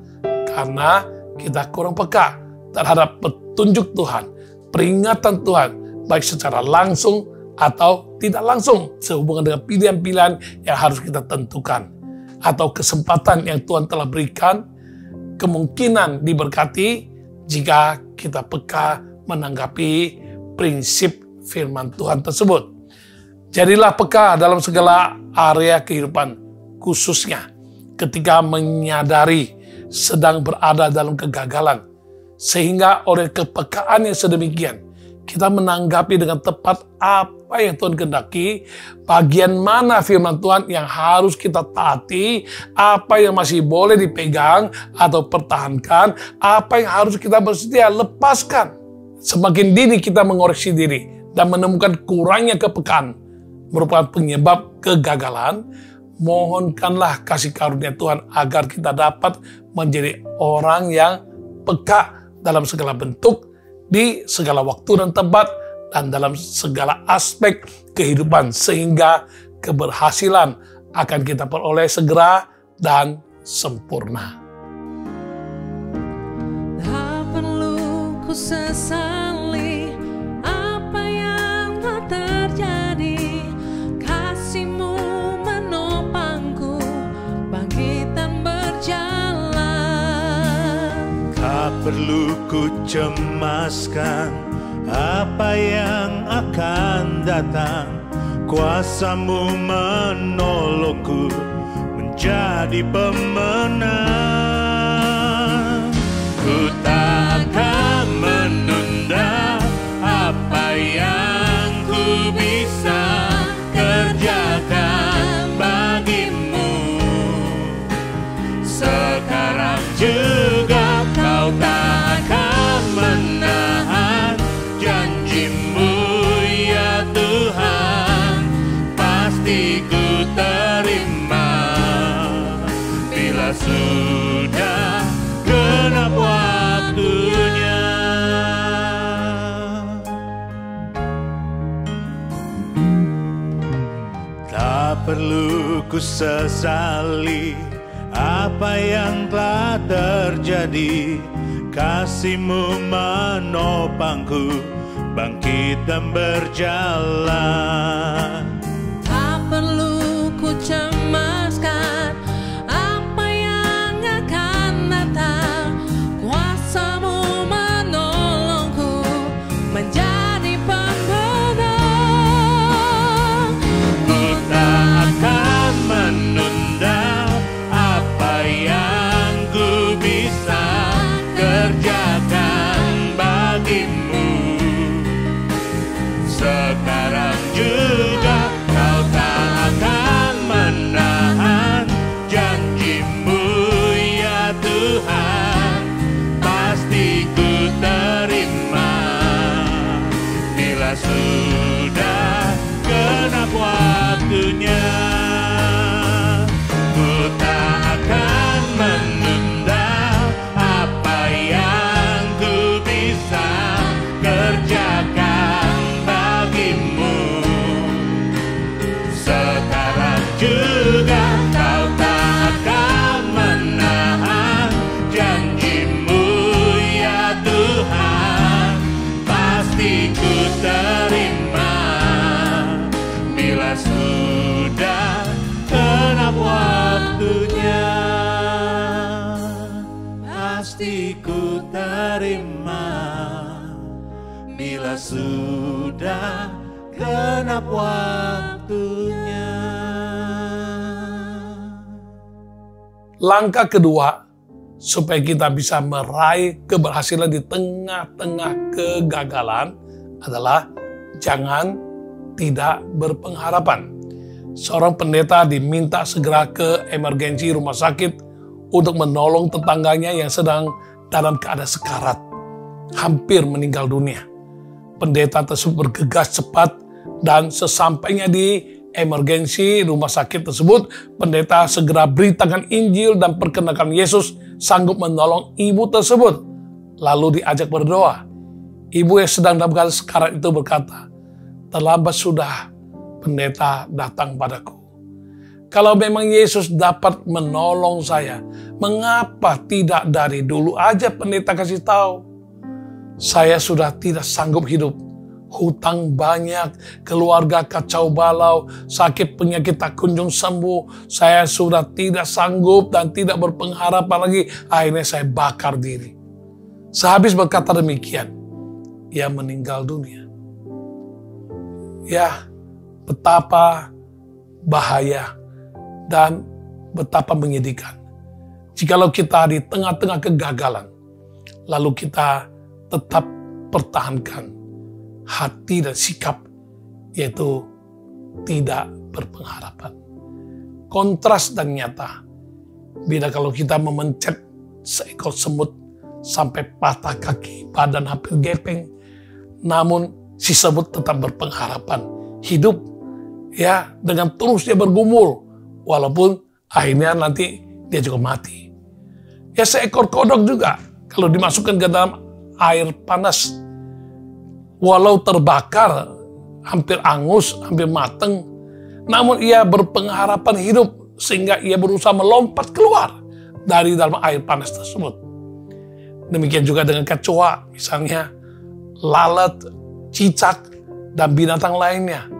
karena kita kurang peka terhadap petunjuk Tuhan, peringatan Tuhan, baik secara langsung atau tidak langsung, sehubungan dengan pilihan-pilihan yang harus kita tentukan, atau kesempatan yang Tuhan telah berikan, kemungkinan diberkati jika kita peka menanggapi prinsip firman Tuhan tersebut. Jadilah peka dalam segala area kehidupan, khususnya ketika menyadari sedang berada dalam kegagalan, sehingga oleh kepekaan yang sedemikian, kita menanggapi dengan tepat apa yang Tuhan kehendaki, bagian mana firman Tuhan yang harus kita taati, apa yang masih boleh dipegang atau pertahankan, apa yang harus kita bersedia lepaskan. Semakin dini kita mengoreksi diri dan menemukan kurangnya kepekaan merupakan penyebab kegagalan, mohonkanlah kasih karunia Tuhan agar kita dapat menjadi orang yang peka dalam segala bentuk, di segala waktu dan tempat, dan dalam segala aspek kehidupan, sehingga keberhasilan akan kita peroleh segera dan sempurna. Tak perlu ku sesali apa yang telah terjadi, kasih-Mu menopangku bangkit dan berjalan. Tak perlu ku cemaskan apa yang akan datang, kuasa-Mu menolongku menjadi pemenang. Ku tak akan menunda apa yang ku bisa kerjakan bagi-Mu. Sekarang juga Kau tak akan menahan janji-Mu, ya Tuhan. Pasti ku terima bila sudah genap waktunya. Tak perlu ku sesali apa yang telah terjadi, kasih-Mu menopangku bangkit dan berjalan. Tak perlu ku cemaskan apa yang akan datang, kuasa-Mu menolongku menjadi pemenang. Ku tak akan menunda apa yang ku bisa kerjakan bila sudah genap waktunya. Ku tak akan menunda apa yang ku bisa kerjakan bagimu. Sekarang juga kau tak akan menahan janjimu ya Tuhan. Pasti ku terima bila sudah genap waktunya. Pasti ku terima bila sudah genap waktunya. Langkah kedua, supaya kita bisa meraih keberhasilan di tengah-tengah kegagalan adalah jangan tidak berpengharapan. Seorang pendeta diminta segera ke emergensi rumah sakit untuk menolong tetangganya yang sedang dalam keadaan sekarat, hampir meninggal dunia. Pendeta tersebut bergegas cepat dan sesampainya di emergensi rumah sakit tersebut, pendeta segera beritakan Injil dan perkenalkan Yesus sanggup menolong ibu tersebut. Lalu diajak berdoa. Ibu yang sedang dalam keadaan sekarat itu berkata, "Terlambat sudah, pendeta datang padaku. Kalau memang Yesus dapat menolong saya, mengapa tidak dari dulu aja pendeta kasih tahu? Saya sudah tidak sanggup hidup. Hutang banyak, keluarga kacau balau, sakit penyakit tak kunjung sembuh. Saya sudah tidak sanggup dan tidak berpengharapan lagi. Akhirnya saya bakar diri." Sehabis berkata demikian, ia meninggal dunia. Ya, betapa bahaya dan betapa menyedihkan jikalau kita di tengah-tengah kegagalan, lalu kita tetap pertahankan hati dan sikap, yaitu tidak berpengharapan. Kontras dan nyata, bila kalau kita memencet seekor semut sampai patah kaki, badan hampir gepeng, namun si semut tetap berpengharapan, hidup ya dengan terus dia bergumul, walaupun akhirnya nanti dia juga mati. Ya, seekor kodok juga kalau dimasukkan ke dalam air panas, walau terbakar, hampir angus, hampir mateng, namun ia berpengharapan hidup sehingga ia berusaha melompat keluar dari dalam air panas tersebut. Demikian juga dengan kecoa, misalnya lalat, cicak, dan binatang lainnya.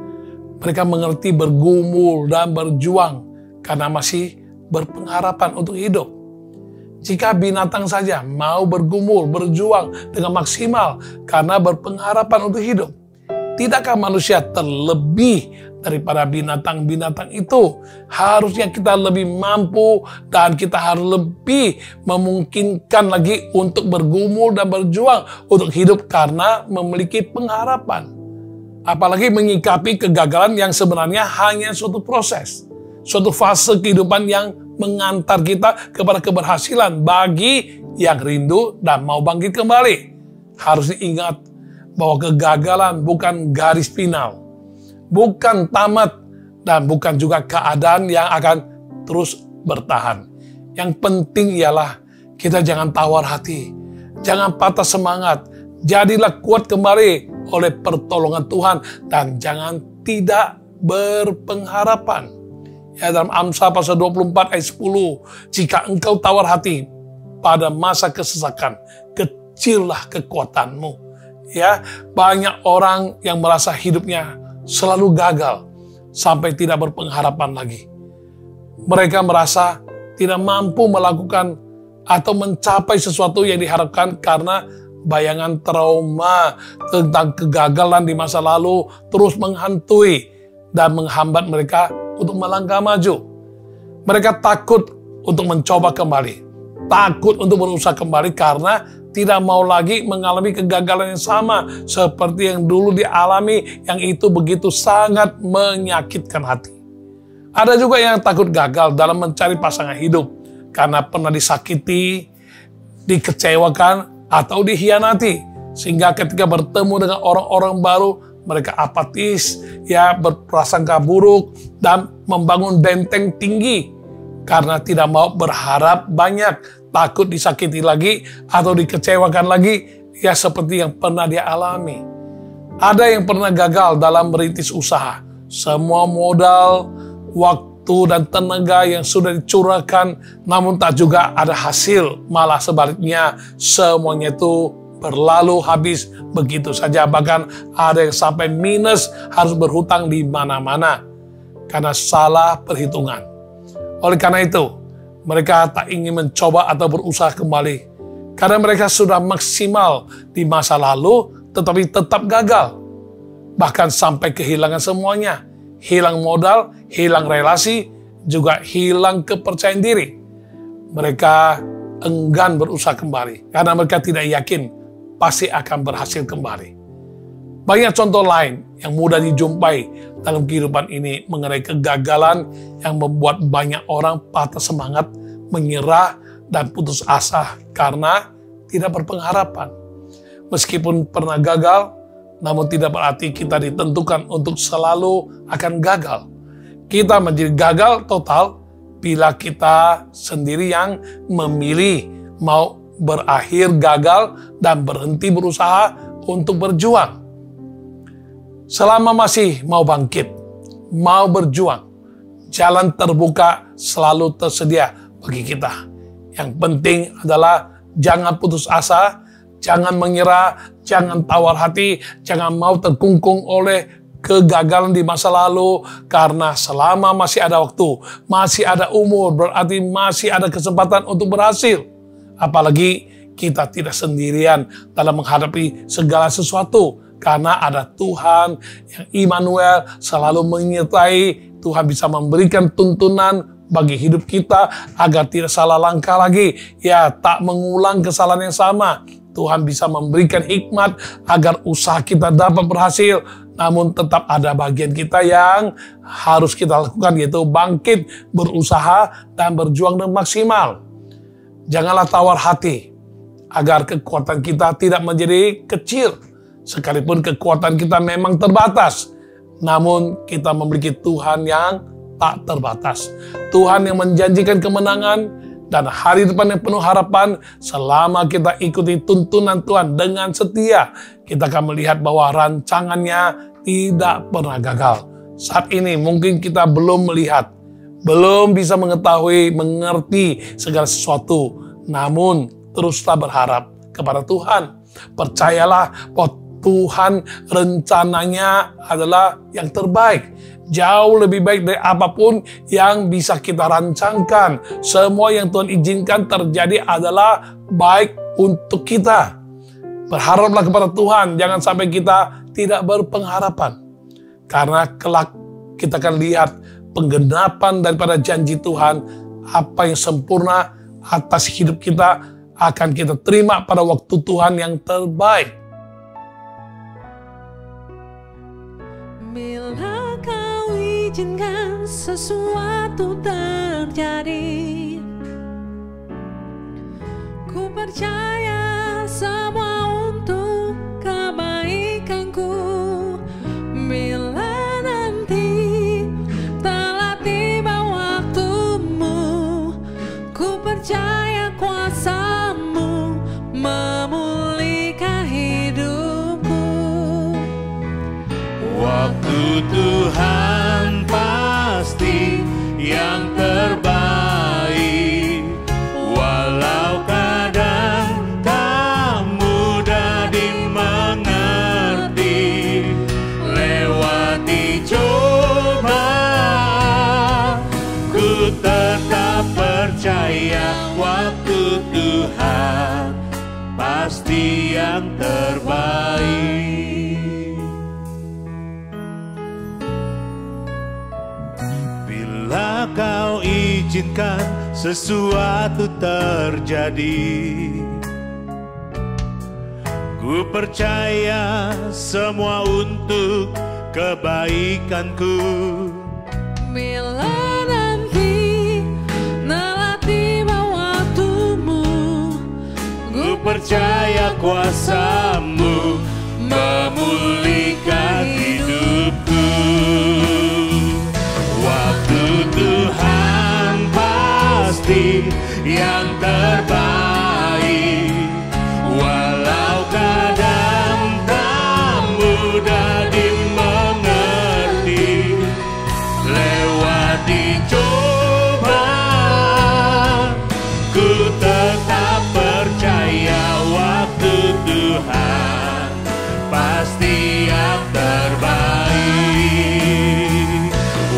Mereka mengerti bergumul dan berjuang karena masih berpengharapan untuk hidup. Jika binatang saja mau bergumul, berjuang dengan maksimal karena berpengharapan untuk hidup, tidakkah manusia terlebih daripada binatang-binatang itu? Harusnya kita lebih mampu dan kita harus lebih memungkinkan lagi untuk bergumul dan berjuang untuk hidup karena memiliki pengharapan. Apalagi menyikapi kegagalan yang sebenarnya hanya suatu proses, suatu fase kehidupan yang mengantar kita kepada keberhasilan bagi yang rindu dan mau bangkit kembali. Harus diingat bahwa kegagalan bukan garis final, bukan tamat, dan bukan juga keadaan yang akan terus bertahan. Yang penting ialah kita jangan tawar hati, jangan patah semangat, jadilah kuat kembali oleh pertolongan Tuhan dan jangan tidak berpengharapan. Ya, dalam Amsal pasal 24 ayat 10, jika engkau tawar hati pada masa kesesakan, kecillah kekuatanmu. Ya, banyak orang yang merasa hidupnya selalu gagal sampai tidak berpengharapan lagi. Mereka merasa tidak mampu melakukan atau mencapai sesuatu yang diharapkan karena bayangan trauma tentang kegagalan di masa lalu terus menghantui dan menghambat mereka untuk melangkah maju. Mereka takut untuk mencoba kembali, takut untuk berusaha kembali karena tidak mau lagi mengalami kegagalan yang sama seperti yang dulu dialami, yang itu begitu sangat menyakitkan hati. Ada juga yang takut gagal dalam mencari pasangan hidup karena pernah disakiti, dikecewakan, atau dikhianati, sehingga ketika bertemu dengan orang-orang baru mereka apatis, ya berprasangka buruk, dan membangun benteng tinggi karena tidak mau berharap banyak, takut disakiti lagi atau dikecewakan lagi, ya seperti yang pernah dia alami. Ada yang pernah gagal dalam merintis usaha. Semua modal, waktu, dan tenaga yang sudah dicurahkan, namun tak juga ada hasil. Malah sebaliknya, semuanya itu berlalu habis begitu saja. Bahkan ada yang sampai minus, harus berhutang di mana-mana karena salah perhitungan. Oleh karena itu, mereka tak ingin mencoba atau berusaha kembali. Karena mereka sudah maksimal di masa lalu, tetapi tetap gagal. Bahkan sampai kehilangan semuanya. Hilang modal, hilang relasi, juga hilang kepercayaan diri. Mereka enggan berusaha kembali. Karena mereka tidak yakin pasti akan berhasil kembali. Banyak contoh lain yang mudah dijumpai dalam kehidupan ini mengenai kegagalan yang membuat banyak orang patah semangat, menyerah, dan putus asa karena tidak berpengharapan. Meskipun pernah gagal, namun tidak berarti kita ditentukan untuk selalu akan gagal. Kita menjadi gagal total bila kita sendiri yang memilih mau berakhir gagal dan berhenti berusaha untuk berjuang. Selama masih mau bangkit, mau berjuang, jalan terbuka selalu tersedia bagi kita. Yang penting adalah jangan putus asa, jangan menyerah, jangan tawar hati, jangan mau terkungkung oleh kegagalan di masa lalu. Karena selama masih ada waktu, masih ada umur, berarti masih ada kesempatan untuk berhasil. Apalagi kita tidak sendirian dalam menghadapi segala sesuatu. Karena ada Tuhan yang Immanuel selalu menyertai. Tuhan bisa memberikan tuntunan bagi hidup kita agar tidak salah langkah lagi. Ya, tak mengulang kesalahan yang sama. Tuhan bisa memberikan hikmat agar usaha kita dapat berhasil. Namun tetap ada bagian kita yang harus kita lakukan, yaitu bangkit, berusaha, dan berjuang dengan maksimal. Janganlah tawar hati agar kekuatan kita tidak menjadi kecil. Sekalipun kekuatan kita memang terbatas, namun kita memiliki Tuhan yang tak terbatas. Tuhan yang menjanjikan kemenangan dan hari depan yang penuh harapan. Selama kita ikuti tuntunan Tuhan dengan setia, kita akan melihat bahwa rancangannya tidak pernah gagal. Saat ini mungkin kita belum melihat, belum bisa mengetahui, mengerti segala sesuatu. Namun teruslah berharap kepada Tuhan. Percayalah bahwa Tuhan rencananya adalah yang terbaik. Jauh lebih baik dari apapun yang bisa kita rancangkan. Semua yang Tuhan izinkan terjadi adalah baik untuk kita. Berharaplah kepada Tuhan, jangan sampai kita tidak berpengharapan. Karena kelak kita akan lihat penggenapan daripada janji Tuhan. Apa yang sempurna atas hidup kita akan kita terima pada waktu Tuhan yang terbaik. Bila kau izinkan sesuatu terjadi, ku percaya semua untuk kebaikanku. Bila nanti telah tiba waktumu, ku percaya kuasa-Mu memulihkan hidupku. Waktu Tuhan pasti yang terbaik, walau kadang tak mudah dimengerti. Lewati cobaan, ku tetap percaya waktu Tuhan pasti yang terbaik. Bila kau izinkan sesuatu terjadi, ku percaya semua untuk kebaikanku. Bila nanti telah tiba waktumu, Ku percaya kuasa-Mu memulihkan yang terbaik. Walau kadang tak mudah dimengerti, lewat dicoba, ku tetap percaya waktu Tuhan pasti yang terbaik.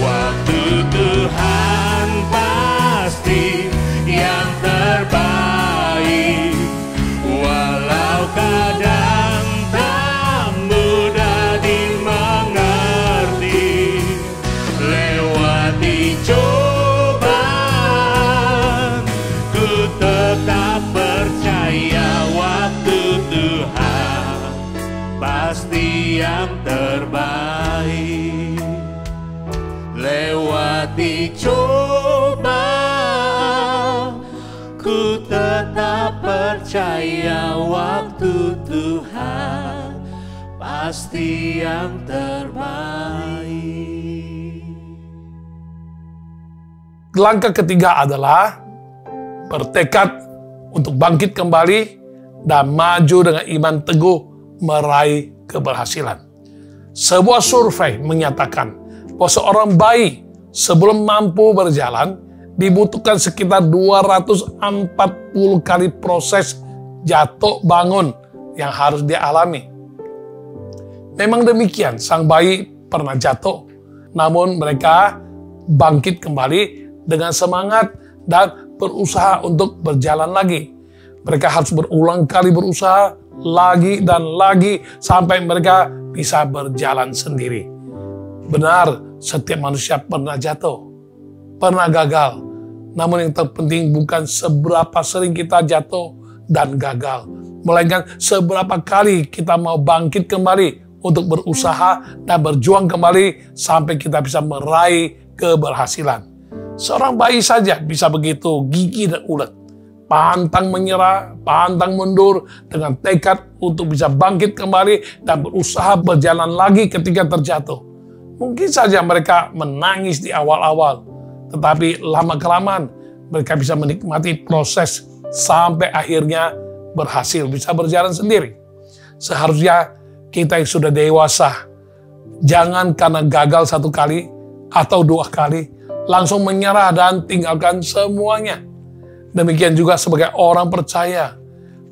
Waktu Tuhan pasti yang terbaik. Walau kadang tak mudah dimengerti, lewat dicoba, ku tetap percaya waktu Tuhan pasti yang terbaik. Lewat dicoba, ku tetap percaya waktu Tuhan pasti yang terbaik. Langkah ketiga adalah bertekad untuk bangkit kembali dan maju dengan iman teguh meraih keberhasilan. Sebuah survei menyatakan bahwa seorang bayi sebelum mampu berjalan dibutuhkan sekitar 240 kali proses jatuh bangun yang harus dia alami. Memang demikian, sang bayi pernah jatuh, namun mereka bangkit kembali dengan semangat dan berusaha untuk berjalan lagi. Mereka harus berulang kali berusaha lagi dan lagi sampai mereka bisa berjalan sendiri. Benar, setiap manusia pernah jatuh, pernah gagal. Namun yang terpenting bukan seberapa sering kita jatuh dan gagal, melainkan seberapa kali kita mau bangkit kembali untuk berusaha dan berjuang kembali sampai kita bisa meraih keberhasilan. Seorang bayi saja bisa begitu gigih dan ulet, pantang menyerah, pantang mundur dengan tekad untuk bisa bangkit kembali dan berusaha berjalan lagi ketika terjatuh. Mungkin saja mereka menangis di awal-awal, tetapi lama-kelamaan mereka bisa menikmati proses sampai akhirnya berhasil bisa berjalan sendiri. Seharusnya kita yang sudah dewasa, jangan karena gagal satu kali atau dua kali, langsung menyerah dan tinggalkan semuanya. Demikian juga sebagai orang percaya,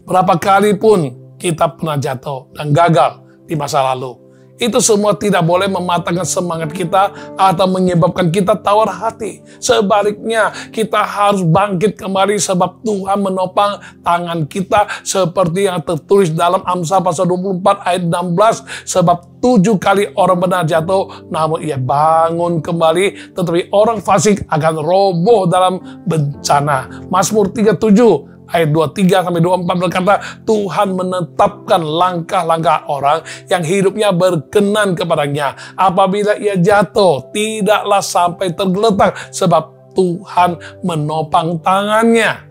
berapa kali pun kita pernah jatuh dan gagal di masa lalu. Itu semua tidak boleh mematahkan semangat kita atau menyebabkan kita tawar hati. Sebaliknya, kita harus bangkit kembali sebab Tuhan menopang tangan kita seperti yang tertulis dalam Amsal pasal 24 ayat 16. Sebab 7 kali orang benar jatuh, namun ia bangun kembali. Tetapi orang fasik akan roboh dalam bencana. Mazmur 37 ayat 23-24 berkata, Tuhan menetapkan langkah-langkah orang yang hidupnya berkenan kepadanya. Apabila ia jatuh, tidaklah sampai tergeletak, sebab Tuhan menopang tangannya.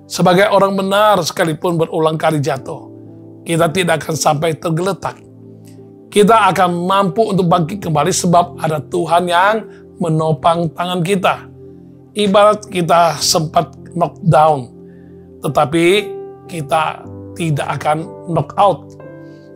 Sebagai orang benar, sekalipun berulang kali jatuh, kita tidak akan sampai tergeletak. Kita akan mampu untuk bangkit kembali sebab ada Tuhan yang menopang tangan kita. Ibarat kita sempat knockdown, tetapi kita tidak akan knock out.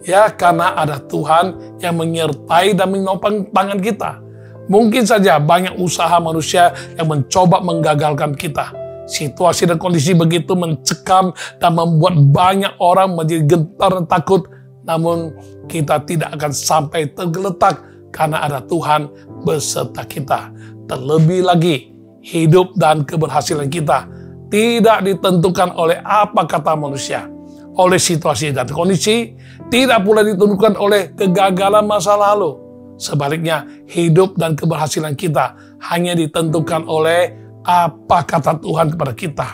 Ya, karena ada Tuhan yang menyertai dan menopang tangan kita. Mungkin saja banyak usaha manusia yang mencoba menggagalkan kita. Situasi dan kondisi begitu mencekam dan membuat banyak orang menjadi gentar dan takut. Namun kita tidak akan sampai tergeletak karena ada Tuhan beserta kita. Terlebih lagi, hidup dan keberhasilan kita tidak ditentukan oleh apa kata manusia, oleh situasi dan kondisi, tidak pula ditentukan oleh kegagalan masa lalu. Sebaliknya, hidup dan keberhasilan kita hanya ditentukan oleh apa kata Tuhan kepada kita.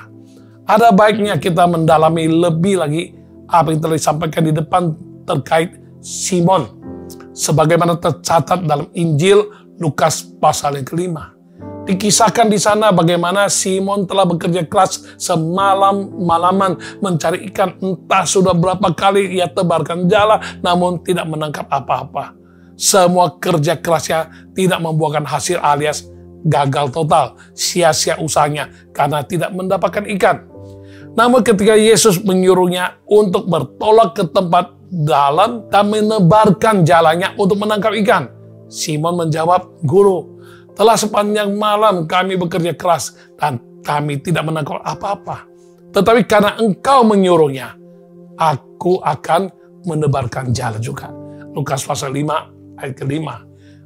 Ada baiknya kita mendalami lebih lagi apa yang telah disampaikan di depan terkait Simon, sebagaimana tercatat dalam Injil Lukas pasal yang kelima. Dikisahkan di sana bagaimana Simon telah bekerja keras semalam-malaman mencari ikan. Entah sudah berapa kali ia tebarkan jala, namun tidak menangkap apa-apa. Semua kerja kerasnya tidak membuahkan hasil alias gagal total, sia-sia usahanya karena tidak mendapatkan ikan. Namun ketika Yesus menyuruhnya untuk bertolak ke tempat dalam dan menebarkan jalannya untuk menangkap ikan, Simon menjawab, "Guru, telah sepanjang malam kami bekerja keras dan kami tidak menangkap apa-apa. Tetapi karena Engkau menyuruhnya, aku akan menebarkan jala juga." Lukas pasal 5 ayat ke-5.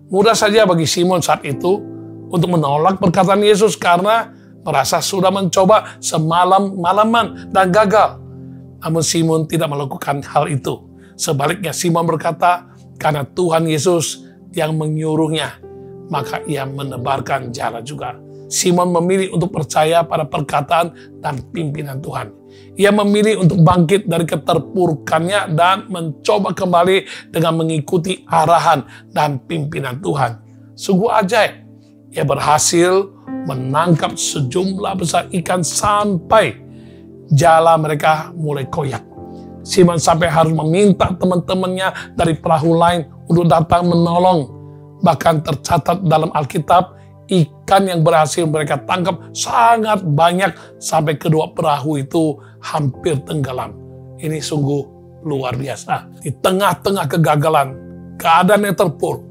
Mudah saja bagi Simon saat itu untuk menolak perkataan Yesus karena merasa sudah mencoba semalam-malaman dan gagal. Namun Simon tidak melakukan hal itu. Sebaliknya Simon berkata, karena Tuhan Yesus yang menyuruhnya, maka ia menebarkan jala juga. Simon memilih untuk percaya pada perkataan dan pimpinan Tuhan. Ia memilih untuk bangkit dari keterpurukannya dan mencoba kembali dengan mengikuti arahan dan pimpinan Tuhan. Sungguh ajaib. Ia berhasil menangkap sejumlah besar ikan sampai jala mereka mulai koyak. Simon sampai harus meminta teman-temannya dari perahu lain untuk datang menolong. Bahkan tercatat dalam Alkitab, ikan yang berhasil mereka tangkap sangat banyak sampai kedua perahu itu hampir tenggelam. Ini sungguh luar biasa. Di tengah-tengah kegagalan, keadaan yang terpuruk,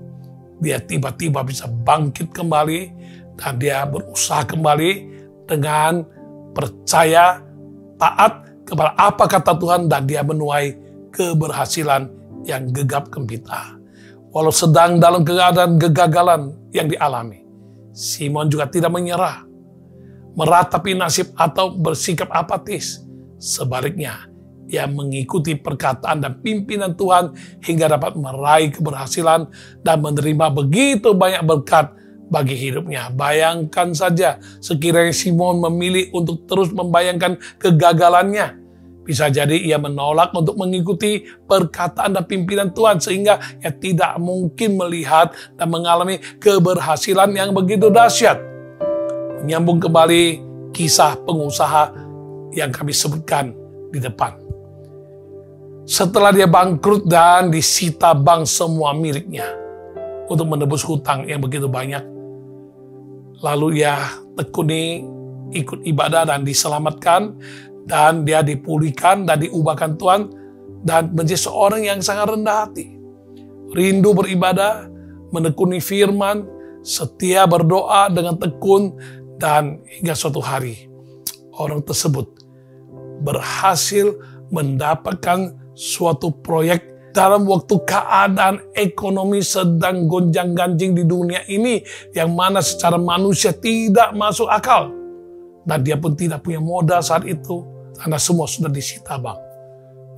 dia tiba-tiba bisa bangkit kembali dan dia berusaha kembali dengan percaya, taat kepada apa kata Tuhan, dan dia menuai keberhasilan yang gegap gempita. Walau sedang dalam keadaan kegagalan yang dialami, Simon juga tidak menyerah, meratapi nasib atau bersikap apatis. Sebaliknya, ia mengikuti perkataan dan pimpinan Tuhan hingga dapat meraih keberhasilan dan menerima begitu banyak berkat bagi hidupnya. Bayangkan saja sekiranya Simon memilih untuk terus membayangkan kegagalannya. Bisa jadi ia menolak untuk mengikuti perkataan dan pimpinan Tuhan sehingga ia tidak mungkin melihat dan mengalami keberhasilan yang begitu dahsyat. Menyambung kembali kisah pengusaha yang kami sebutkan di depan. Setelah dia bangkrut dan disita bank semua miliknya untuk menebus hutang yang begitu banyak, lalu ia tekuni ikut ibadah dan diselamatkan, dan dia dipulihkan dan diubahkan Tuhan dan menjadi seorang yang sangat rendah hati. Rindu beribadah, menekuni firman, setia berdoa dengan tekun, dan hingga suatu hari orang tersebut berhasil mendapatkan suatu proyek dalam waktu keadaan ekonomi sedang gonjang-ganjing di dunia ini yang mana secara manusia tidak masuk akal. Dan dia pun tidak punya modal saat itu karena semua sudah disita bank.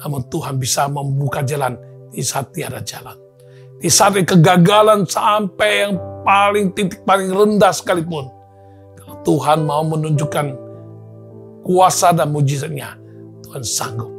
Namun Tuhan bisa membuka jalan di saat tiada jalan. Di saat kegagalan sampai yang titik paling rendah sekalipun, kalau Tuhan mau menunjukkan kuasa dan mujizatnya, Tuhan sanggup.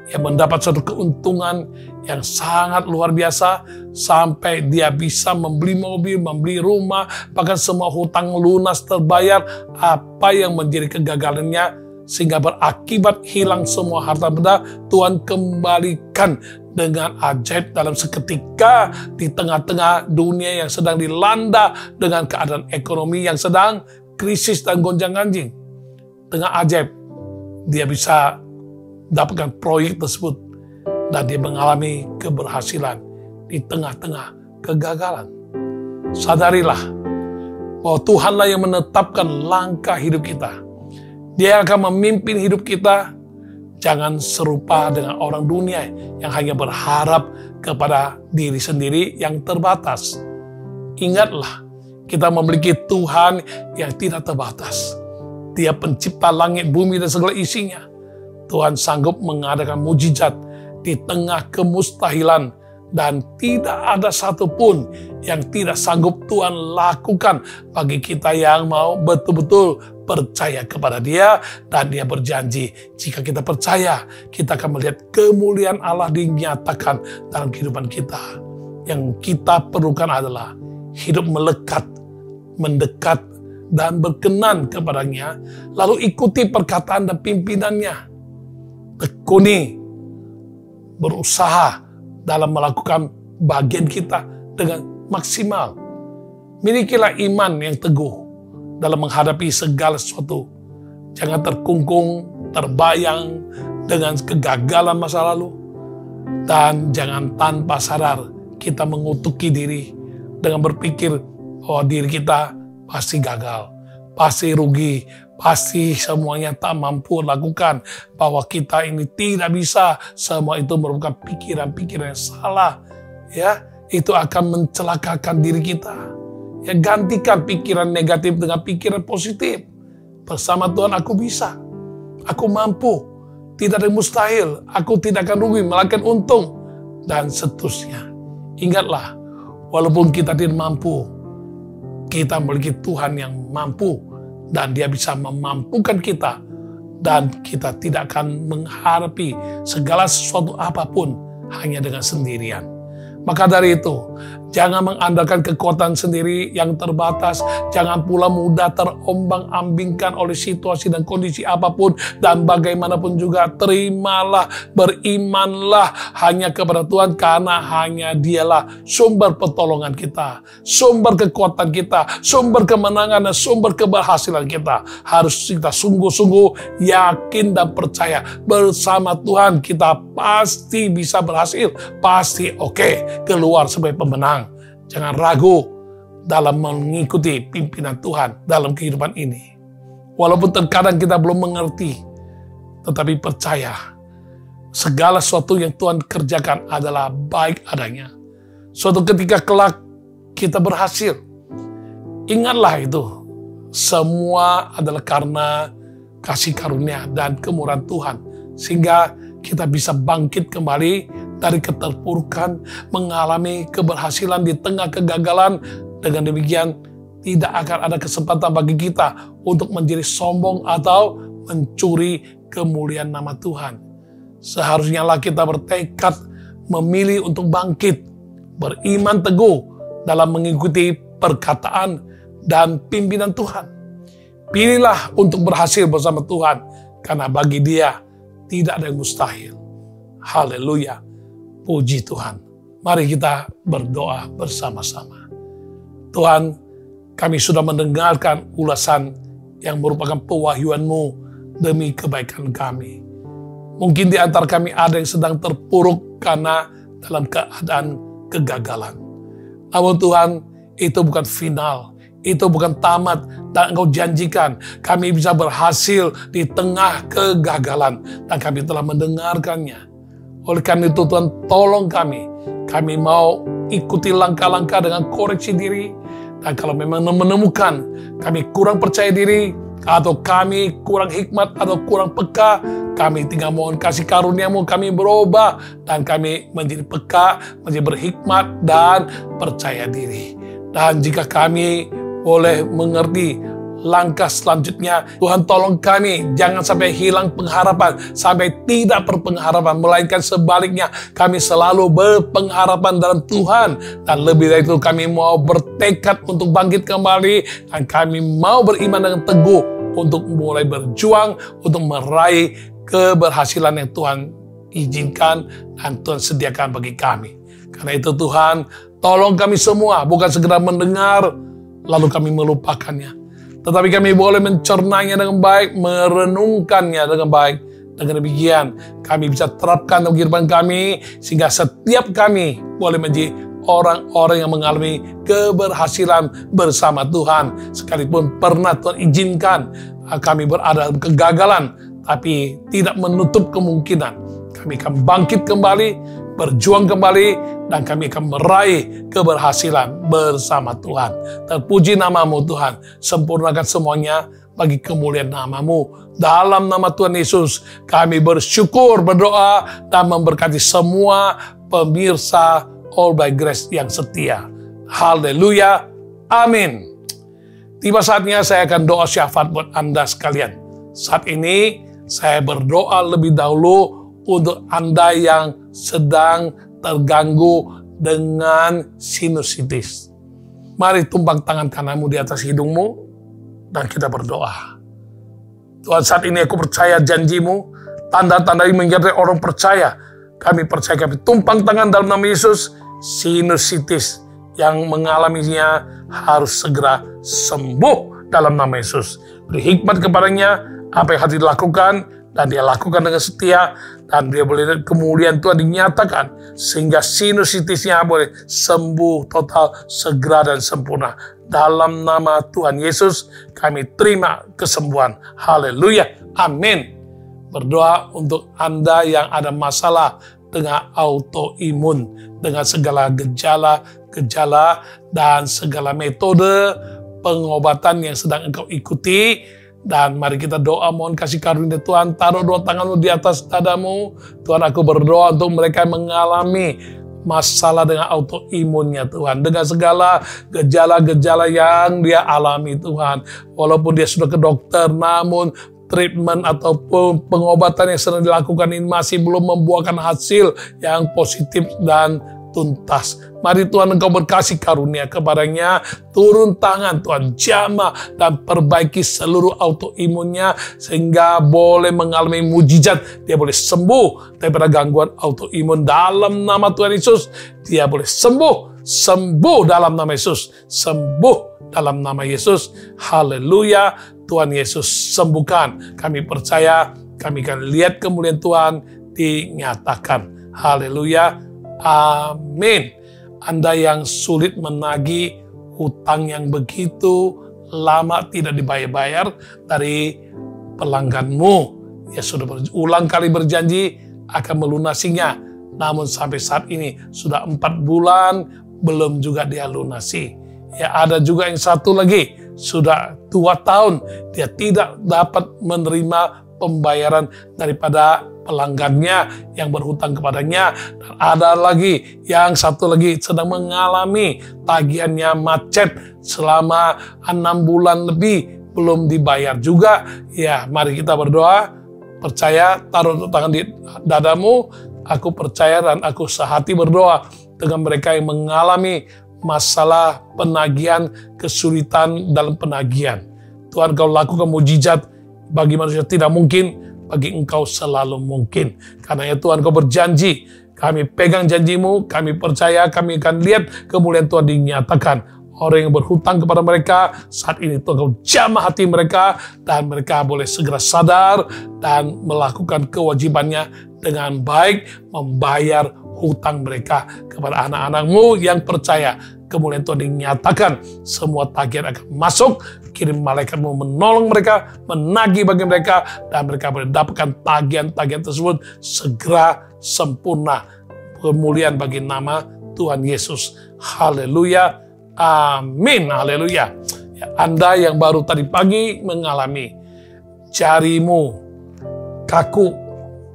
Ia mendapat suatu keuntungan yang sangat luar biasa sampai dia bisa membeli mobil, membeli rumah, bahkan semua hutang lunas terbayar. Apa yang menjadi kegagalannya sehingga berakibat hilang semua harta benda, Tuhan kembalikan dengan ajaib dalam seketika di tengah-tengah dunia yang sedang dilanda dengan keadaan ekonomi yang sedang krisis dan gonjang-ganjing. Dengan ajaib dia bisa dapatkan proyek tersebut dan dia mengalami keberhasilan di tengah-tengah kegagalan. Sadarilah bahwa Tuhanlah yang menetapkan langkah hidup kita. Dia akan memimpin hidup kita. Jangan serupa dengan orang dunia yang hanya berharap kepada diri sendiri yang terbatas. Ingatlah, kita memiliki Tuhan yang tidak terbatas. Dia pencipta langit, bumi, dan segala isinya. Tuhan sanggup mengadakan mujizat di tengah kemustahilan dan tidak ada satupun yang tidak sanggup Tuhan lakukan bagi kita yang mau betul-betul percaya kepada Dia. Dan Dia berjanji jika kita percaya, kita akan melihat kemuliaan Allah dinyatakan dalam kehidupan kita. Yang kita perlukan adalah hidup melekat, mendekat, dan berkenan kepadanya, lalu ikuti perkataan dan pimpinannya. Tekuni, berusaha dalam melakukan bagian kita dengan maksimal. Milikilah iman yang teguh, dalam menghadapi segala sesuatu. Jangan terkungkung, terbayang dengan kegagalan masa lalu. Dan jangan tanpa sadar kita mengutuki diri dengan berpikir bahwa diri kita pasti gagal, pasti rugi, pasti semuanya tak mampu lakukan, bahwa kita ini tidak bisa. Semua itu merupakan pikiran-pikiran yang salah. Ya, itu akan mencelakakan diri kita. Ya, gantikan pikiran negatif dengan pikiran positif. Bersama Tuhan aku bisa, aku mampu, tidak ada yang mustahil, aku tidak akan rugi, melainkan untung, dan seterusnya. Ingatlah, walaupun kita tidak mampu, kita memiliki Tuhan yang mampu, dan Dia bisa memampukan kita, dan kita tidak akan menghadapi segala sesuatu apapun hanya dengan sendirian. Maka dari itu, jangan mengandalkan kekuatan sendiri yang terbatas. Jangan pula mudah terombang-ambingkan oleh situasi dan kondisi apapun. Dan bagaimanapun juga, terimalah, berimanlah hanya kepada Tuhan. Karena hanya Dialah sumber pertolongan kita, sumber kekuatan kita, sumber kemenangan dan sumber keberhasilan kita. Harus kita sungguh-sungguh yakin dan percaya. Bersama Tuhan kita pasti bisa berhasil, pasti oke. Keluar sebagai pemenang. Jangan ragu dalam mengikuti pimpinan Tuhan dalam kehidupan ini. Walaupun terkadang kita belum mengerti, tetapi percaya segala sesuatu yang Tuhan kerjakan adalah baik adanya. Suatu ketika kelak kita berhasil. Ingatlah itu, semua adalah karena kasih karunia dan kemurahan Tuhan, sehingga kita bisa bangkit kembali dari keterpurukan, mengalami keberhasilan di tengah kegagalan. Dengan demikian, tidak akan ada kesempatan bagi kita untuk menjadi sombong atau mencuri kemuliaan nama Tuhan. Seharusnya lah kita bertekad memilih untuk bangkit, beriman teguh dalam mengikuti perkataan dan pimpinan Tuhan. Pilihlah untuk berhasil bersama Tuhan, karena bagi Dia tidak ada yang mustahil. Haleluya. Puji Tuhan. Mari kita berdoa bersama-sama. Tuhan, kami sudah mendengarkan ulasan yang merupakan pewahyuan-Mu demi kebaikan kami. Mungkin di antara kami ada yang sedang terpuruk karena dalam keadaan kegagalan. Namun Tuhan, itu bukan final, itu bukan tamat, dan Engkau janjikan kami bisa berhasil di tengah kegagalan, dan kami telah mendengarkannya. Oleh karena itu Tuhan, tolong kami mau ikuti langkah-langkah dengan koreksi diri. Dan kalau memang menemukan kami kurang percaya diri, atau kami kurang hikmat, atau kurang peka, kami tinggal mohon kasih karunia-Mu, kami berubah, dan kami menjadi peka, menjadi berhikmat, dan percaya diri. Dan jika kami boleh mengerti langkah selanjutnya, Tuhan tolong kami jangan sampai hilang pengharapan, sampai tidak berpengharapan, melainkan sebaliknya kami selalu berpengharapan dalam Tuhan. Dan lebih dari itu, kami mau bertekad untuk bangkit kembali, dan kami mau beriman dengan teguh untuk mulai berjuang untuk meraih keberhasilan yang Tuhan izinkan dan Tuhan sediakan bagi kami. Karena itu Tuhan, tolong kami semua bukan sekedar mendengar lalu kami melupakannya, tetapi kami boleh mencernanya dengan baik, merenungkannya dengan baik. Dengan demikian, kami bisa terapkan dalam kehidupan kami, sehingga setiap kami boleh menjadi orang-orang yang mengalami keberhasilan bersama Tuhan. Sekalipun pernah Tuhan izinkan kami berada dalam kegagalan, tapi tidak menutup kemungkinan kami akan bangkit kembali, berjuang kembali, dan kami akan meraih keberhasilan bersama Tuhan. Terpuji nama-Mu Tuhan, sempurnakan semuanya bagi kemuliaan nama-Mu. Dalam nama Tuhan Yesus, kami bersyukur, berdoa, dan memberkati semua pemirsa All by Grace yang setia. Haleluya, amin. Tiba saatnya saya akan doa syafaat buat Anda sekalian. Saat ini saya berdoa lebih dahulu untuk Anda yang sedang terganggu dengan sinusitis. Mari tumpang tangan kananmu di atas hidungmu dan kita berdoa. Tuhan, saat ini aku percaya janji-Mu, tanda-tanda ini menyertai orang percaya. Kami percaya, kami tumpang tangan dalam nama Yesus, sinusitis yang mengalaminya harus segera sembuh dalam nama Yesus. Beri hikmat kepadanya, apa yang harus dilakukan, dan dia lakukan dengan setia, dan dia boleh kemuliaan Tuhan dinyatakan, sehingga sinusitisnya boleh sembuh total, segera dan sempurna. Dalam nama Tuhan Yesus, kami terima kesembuhan. Haleluya. Amin. Berdoa untuk Anda yang ada masalah dengan autoimun, dengan segala gejala dan segala metode pengobatan yang sedang engkau ikuti. Dan mari kita doa, mohon kasih karunia Tuhan. Taruh dua tanganmu di atas dadamu. Tuhan, aku berdoa untuk mereka yang mengalami masalah dengan autoimunnya Tuhan, dengan segala gejala-gejala yang dia alami Tuhan. Walaupun dia sudah ke dokter, namun treatment ataupun pengobatan yang sedang dilakukan ini masih belum membuahkan hasil yang positif dan tuntas. Mari Tuhan, engkau berkasih karunia kepadanya, turun tangan Tuhan, jamah dan perbaiki seluruh autoimunnya sehingga boleh mengalami mujizat. Dia boleh sembuh daripada gangguan autoimun dalam nama Tuhan Yesus. Dia boleh sembuh dalam nama Yesus, sembuh dalam nama Yesus. Haleluya. Tuhan Yesus sembuhkan. Kami percaya, kami akan lihat kemuliaan Tuhan dinyatakan. Haleluya. Amin. Anda yang sulit menagih hutang yang begitu lama tidak dibayar-bayar dari pelangganmu, ya sudah berulang kali berjanji akan melunasinya, namun sampai saat ini sudah 4 bulan belum juga dia lunasi. Ya, ada juga yang satu lagi sudah 2 tahun dia tidak dapat menerima pembayaran daripada pelanggannya yang berhutang kepadanya. Dan ada lagi yang satu lagi sedang mengalami tagihannya macet selama 6 bulan lebih belum dibayar juga. Ya, mari kita berdoa, percaya, taruh tangan di dadamu. Aku percaya dan aku sehati berdoa dengan mereka yang mengalami masalah penagihan, kesulitan dalam penagihan. Tuhan, Kau lakukan mujizat. Bagi manusia tidak mungkin, bagi Engkau selalu mungkin. Karena ya Tuhan, Kau berjanji, kami pegang janjimu, kami percaya, kami akan lihat kemuliaan Tuhan dinyatakan. Orang yang berhutang kepada mereka, saat ini Tuhan Kau jamah hati mereka, dan mereka boleh segera sadar dan melakukan kewajibannya dengan baik, membayar hutang mereka kepada anak-anak-Mu yang percaya. Kemuliaan Tuhan dinyatakan, semua tagihan akan masuk, kirim malaikat-Mu menolong mereka, menagih bagi mereka, dan mereka boleh dapatkan tagihan-tagihan tersebut segera sempurna. Kemuliaan bagi nama Tuhan Yesus. Haleluya. Amin. Haleluya. Ya, Anda yang baru tadi pagi mengalami jarimu kaku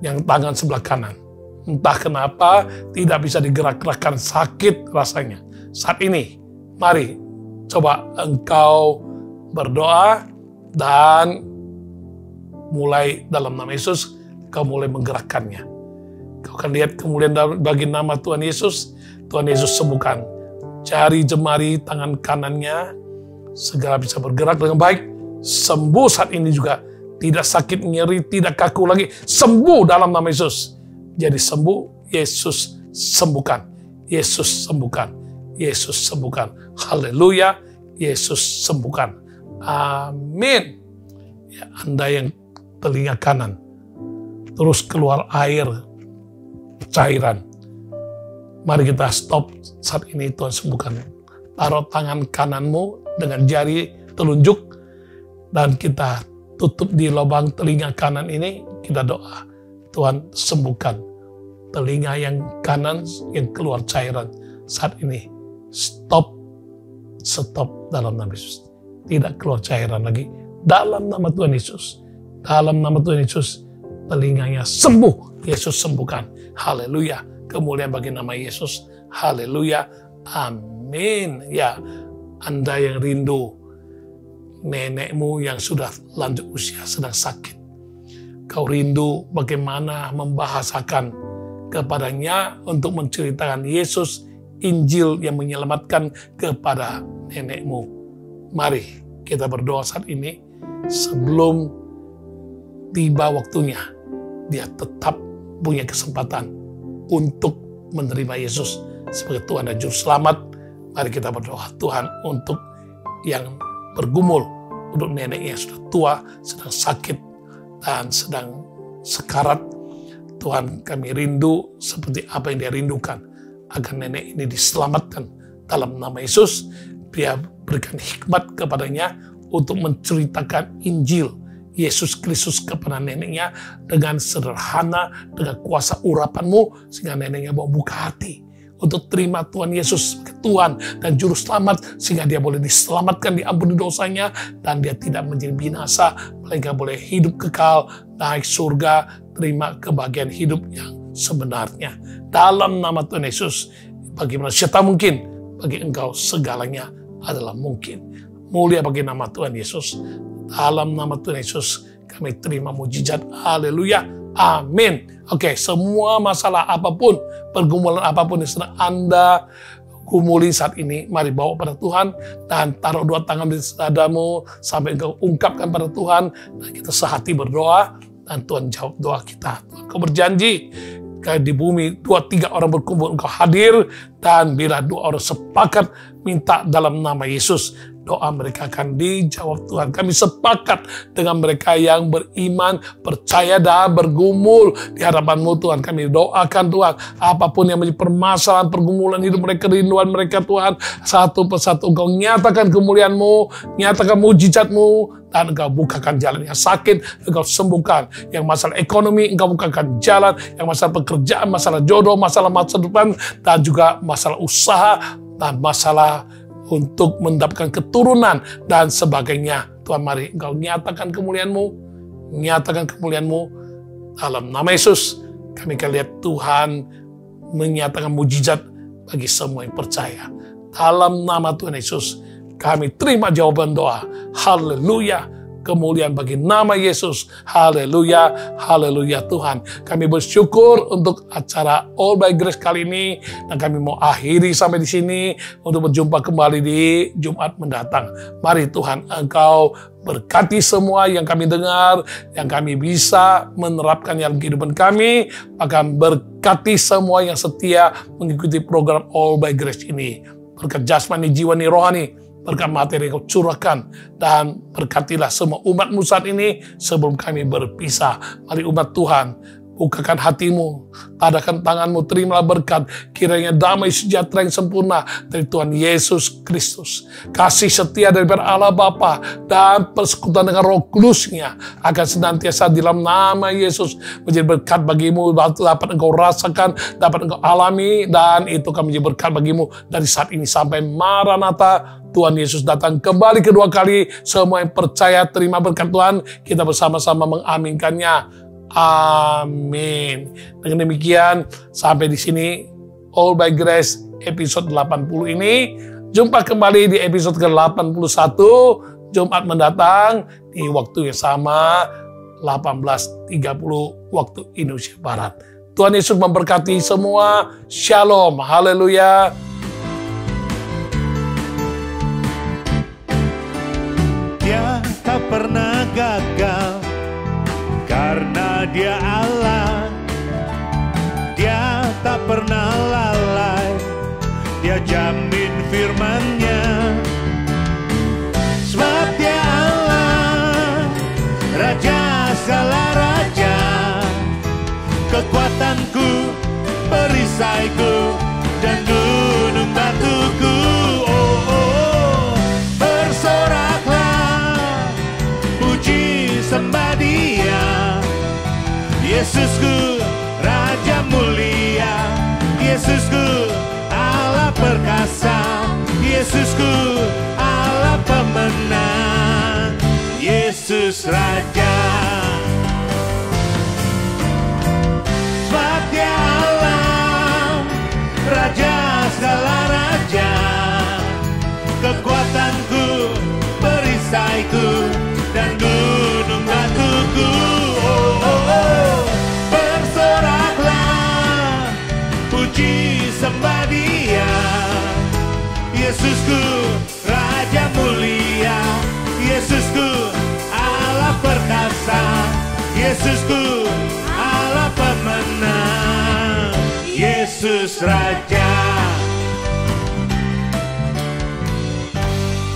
yang tangan sebelah kanan, entah kenapa tidak bisa digerak-gerakkan, sakit rasanya. Saat ini, mari coba engkau berdoa dan mulai dalam nama Yesus, kau mulai menggerakkannya. Kau akan lihat kemuliaan bagi nama Tuhan Yesus. Tuhan Yesus sembuhkan jari jemari tangan kanannya, segera bisa bergerak dengan baik. Sembuh saat ini juga, tidak sakit, nyeri, tidak kaku lagi. Sembuh dalam nama Yesus. Jadi sembuh, Yesus sembuhkan. Yesus sembuhkan. Yesus sembuhkan. Haleluya. Yesus sembuhkan. Amin. Ya, Anda yang telinga kanan, terus keluar air, cairan. Mari kita stop saat ini, Tuhan sembuhkan. Taruh tangan kananmu dengan jari telunjuk, dan kita tutup di lubang telinga kanan ini. Kita doa, Tuhan sembuhkan telinga yang kanan yang keluar cairan saat ini. Stop dalam nama Yesus. Tidak keluar cairan lagi dalam nama Tuhan Yesus. Dalam nama Tuhan Yesus, telinganya sembuh. Yesus sembuhkan. Haleluya. Kemuliaan bagi nama Yesus. Haleluya. Amin. Ya, Anda yang rindu nenekmu yang sudah lanjut usia sedang sakit. Kau rindu bagaimana membahasakan kepadanya untuk menceritakan Yesus, Injil yang menyelamatkan kepada nenekmu. Mari kita berdoa saat ini sebelum tiba waktunya. Dia tetap punya kesempatan untuk menerima Yesus sebagai Tuhan dan Juru Selamat. Mari kita berdoa, Tuhan, untuk yang bergumul untuk neneknya sudah tua, sedang sakit, dan sedang sekarat. Tuhan, kami rindu seperti apa yang dia rindukan, agar nenek ini diselamatkan dalam nama Yesus. Dia berikan hikmat kepadanya untuk menceritakan Injil Yesus Kristus kepada neneknya dengan sederhana, dengan kuasa urapanmu, sehingga neneknya mau buka hati untuk terima Tuhan Yesus sebagai Tuhan dan Juru Selamat, sehingga dia boleh diselamatkan, diampuni dosanya, dan dia tidak menjadi binasa, melainkan boleh hidup kekal, naik surga, terima kebahagiaan hidup yang sebenarnya. Dalam nama Tuhan Yesus, bagi manusia tak mungkin, bagi engkau segalanya adalah mungkin. Mulia bagi nama Tuhan Yesus. Dalam nama Tuhan Yesus, kami terima mujizat. Haleluya. Amin. Oke, semua masalah apapun, pergumulan apapun yang sedang Anda gumuli saat ini, mari bawa pada Tuhan dan taruh dua tangan di dadamu sampai engkau ungkapkan pada Tuhan, dan kita sehati berdoa dan Tuhan jawab doa kita. Tuhan, Kau berjanji di bumi 2-3 orang berkumpul engkau hadir, dan bila 2 orang sepakat minta dalam nama Yesus, doa mereka akan dijawab Tuhan. Kami sepakat dengan mereka yang beriman, percaya dan bergumul di hadapan-Mu Tuhan. Kami doakan Tuhan, apapun yang menjadi permasalahan, pergumulan hidup mereka, kerinduan mereka Tuhan, satu persatu Engkau nyatakan kemuliaan-Mu, nyatakan mujizat-Mu, dan Engkau bukakan jalan. Yang sakit Engkau sembuhkan, yang masalah ekonomi Engkau bukakan jalan, yang masalah pekerjaan, masalah jodoh, masalah masa depan, dan juga masalah usaha, dan masalah untuk mendapatkan keturunan dan sebagainya. Tuhan, mari Engkau nyatakan kemuliaan-Mu, nyatakan kemuliaan-Mu dalam nama Yesus. Kami akan lihat Tuhan menyatakan mujizat bagi semua yang percaya. Dalam nama Tuhan Yesus, kami terima jawaban doa. Haleluya. Kemuliaan bagi nama Yesus. Haleluya, haleluya Tuhan. Kami bersyukur untuk acara All by Grace kali ini, dan kami mau akhiri sampai di sini untuk berjumpa kembali di Jumat mendatang. Mari Tuhan, Engkau berkati semua yang kami dengar, yang kami bisa menerapkan dalam kehidupan kami, bahkan berkati semua yang setia mengikuti program All by Grace ini. Berkat jasmani, jiwani, rohani, berkat materi Kau curahkan, dan berkatilah semua umat-Mu saat ini sebelum kami berpisah. Mari umat Tuhan, bukakan hatimu, tadakan tanganmu, terimalah berkat, kiranya damai sejahtera yang sempurna dari Tuhan Yesus Kristus, kasih setia daripada Allah Bapa, dan persekutuan dengan Roh Kudus-Nya akan senantiasa di dalam nama Yesus menjadi berkat bagimu, dapat engkau rasakan, dapat engkau alami, dan itu akan menjadi berkat bagimu dari saat ini sampai Maranatha. Tuhan Yesus datang kembali kedua kali. Semua yang percaya terima berkat Tuhan, kita bersama-sama mengaminkannya. Amin. Dengan demikian, sampai di sini All by Grace episode 80 ini. Jumpa kembali di episode ke-81 Jumat mendatang di waktu yang sama, 18.30 waktu Indonesia Barat. Tuhan Yesus memberkati semua. Shalom. Haleluya. Dia tak pernah gagal karena Dia Allah. Dia tak pernah lalai, Dia jamin firman-Nya. Sebab Dia Allah, Raja segala raja, kekuatanku, perisaiku, dan gunung batuku. Sembah Dia, Yesusku Raja mulia, Yesusku Allah perkasa, Yesusku Allah pemenang, Yesus Raja. Sebab Dia Allah, Raja segala raja, kekuatanku, perisaiku, dan gunung batuku. Bersoraklah, puji sembah Dia, Yesusku Raja mulia, Yesusku Allah perkasa, Yesusku Allah pemenang, Yesus Raja.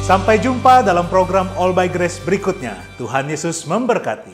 Sampai jumpa dalam program All by Grace berikutnya. Tuhan Yesus memberkati.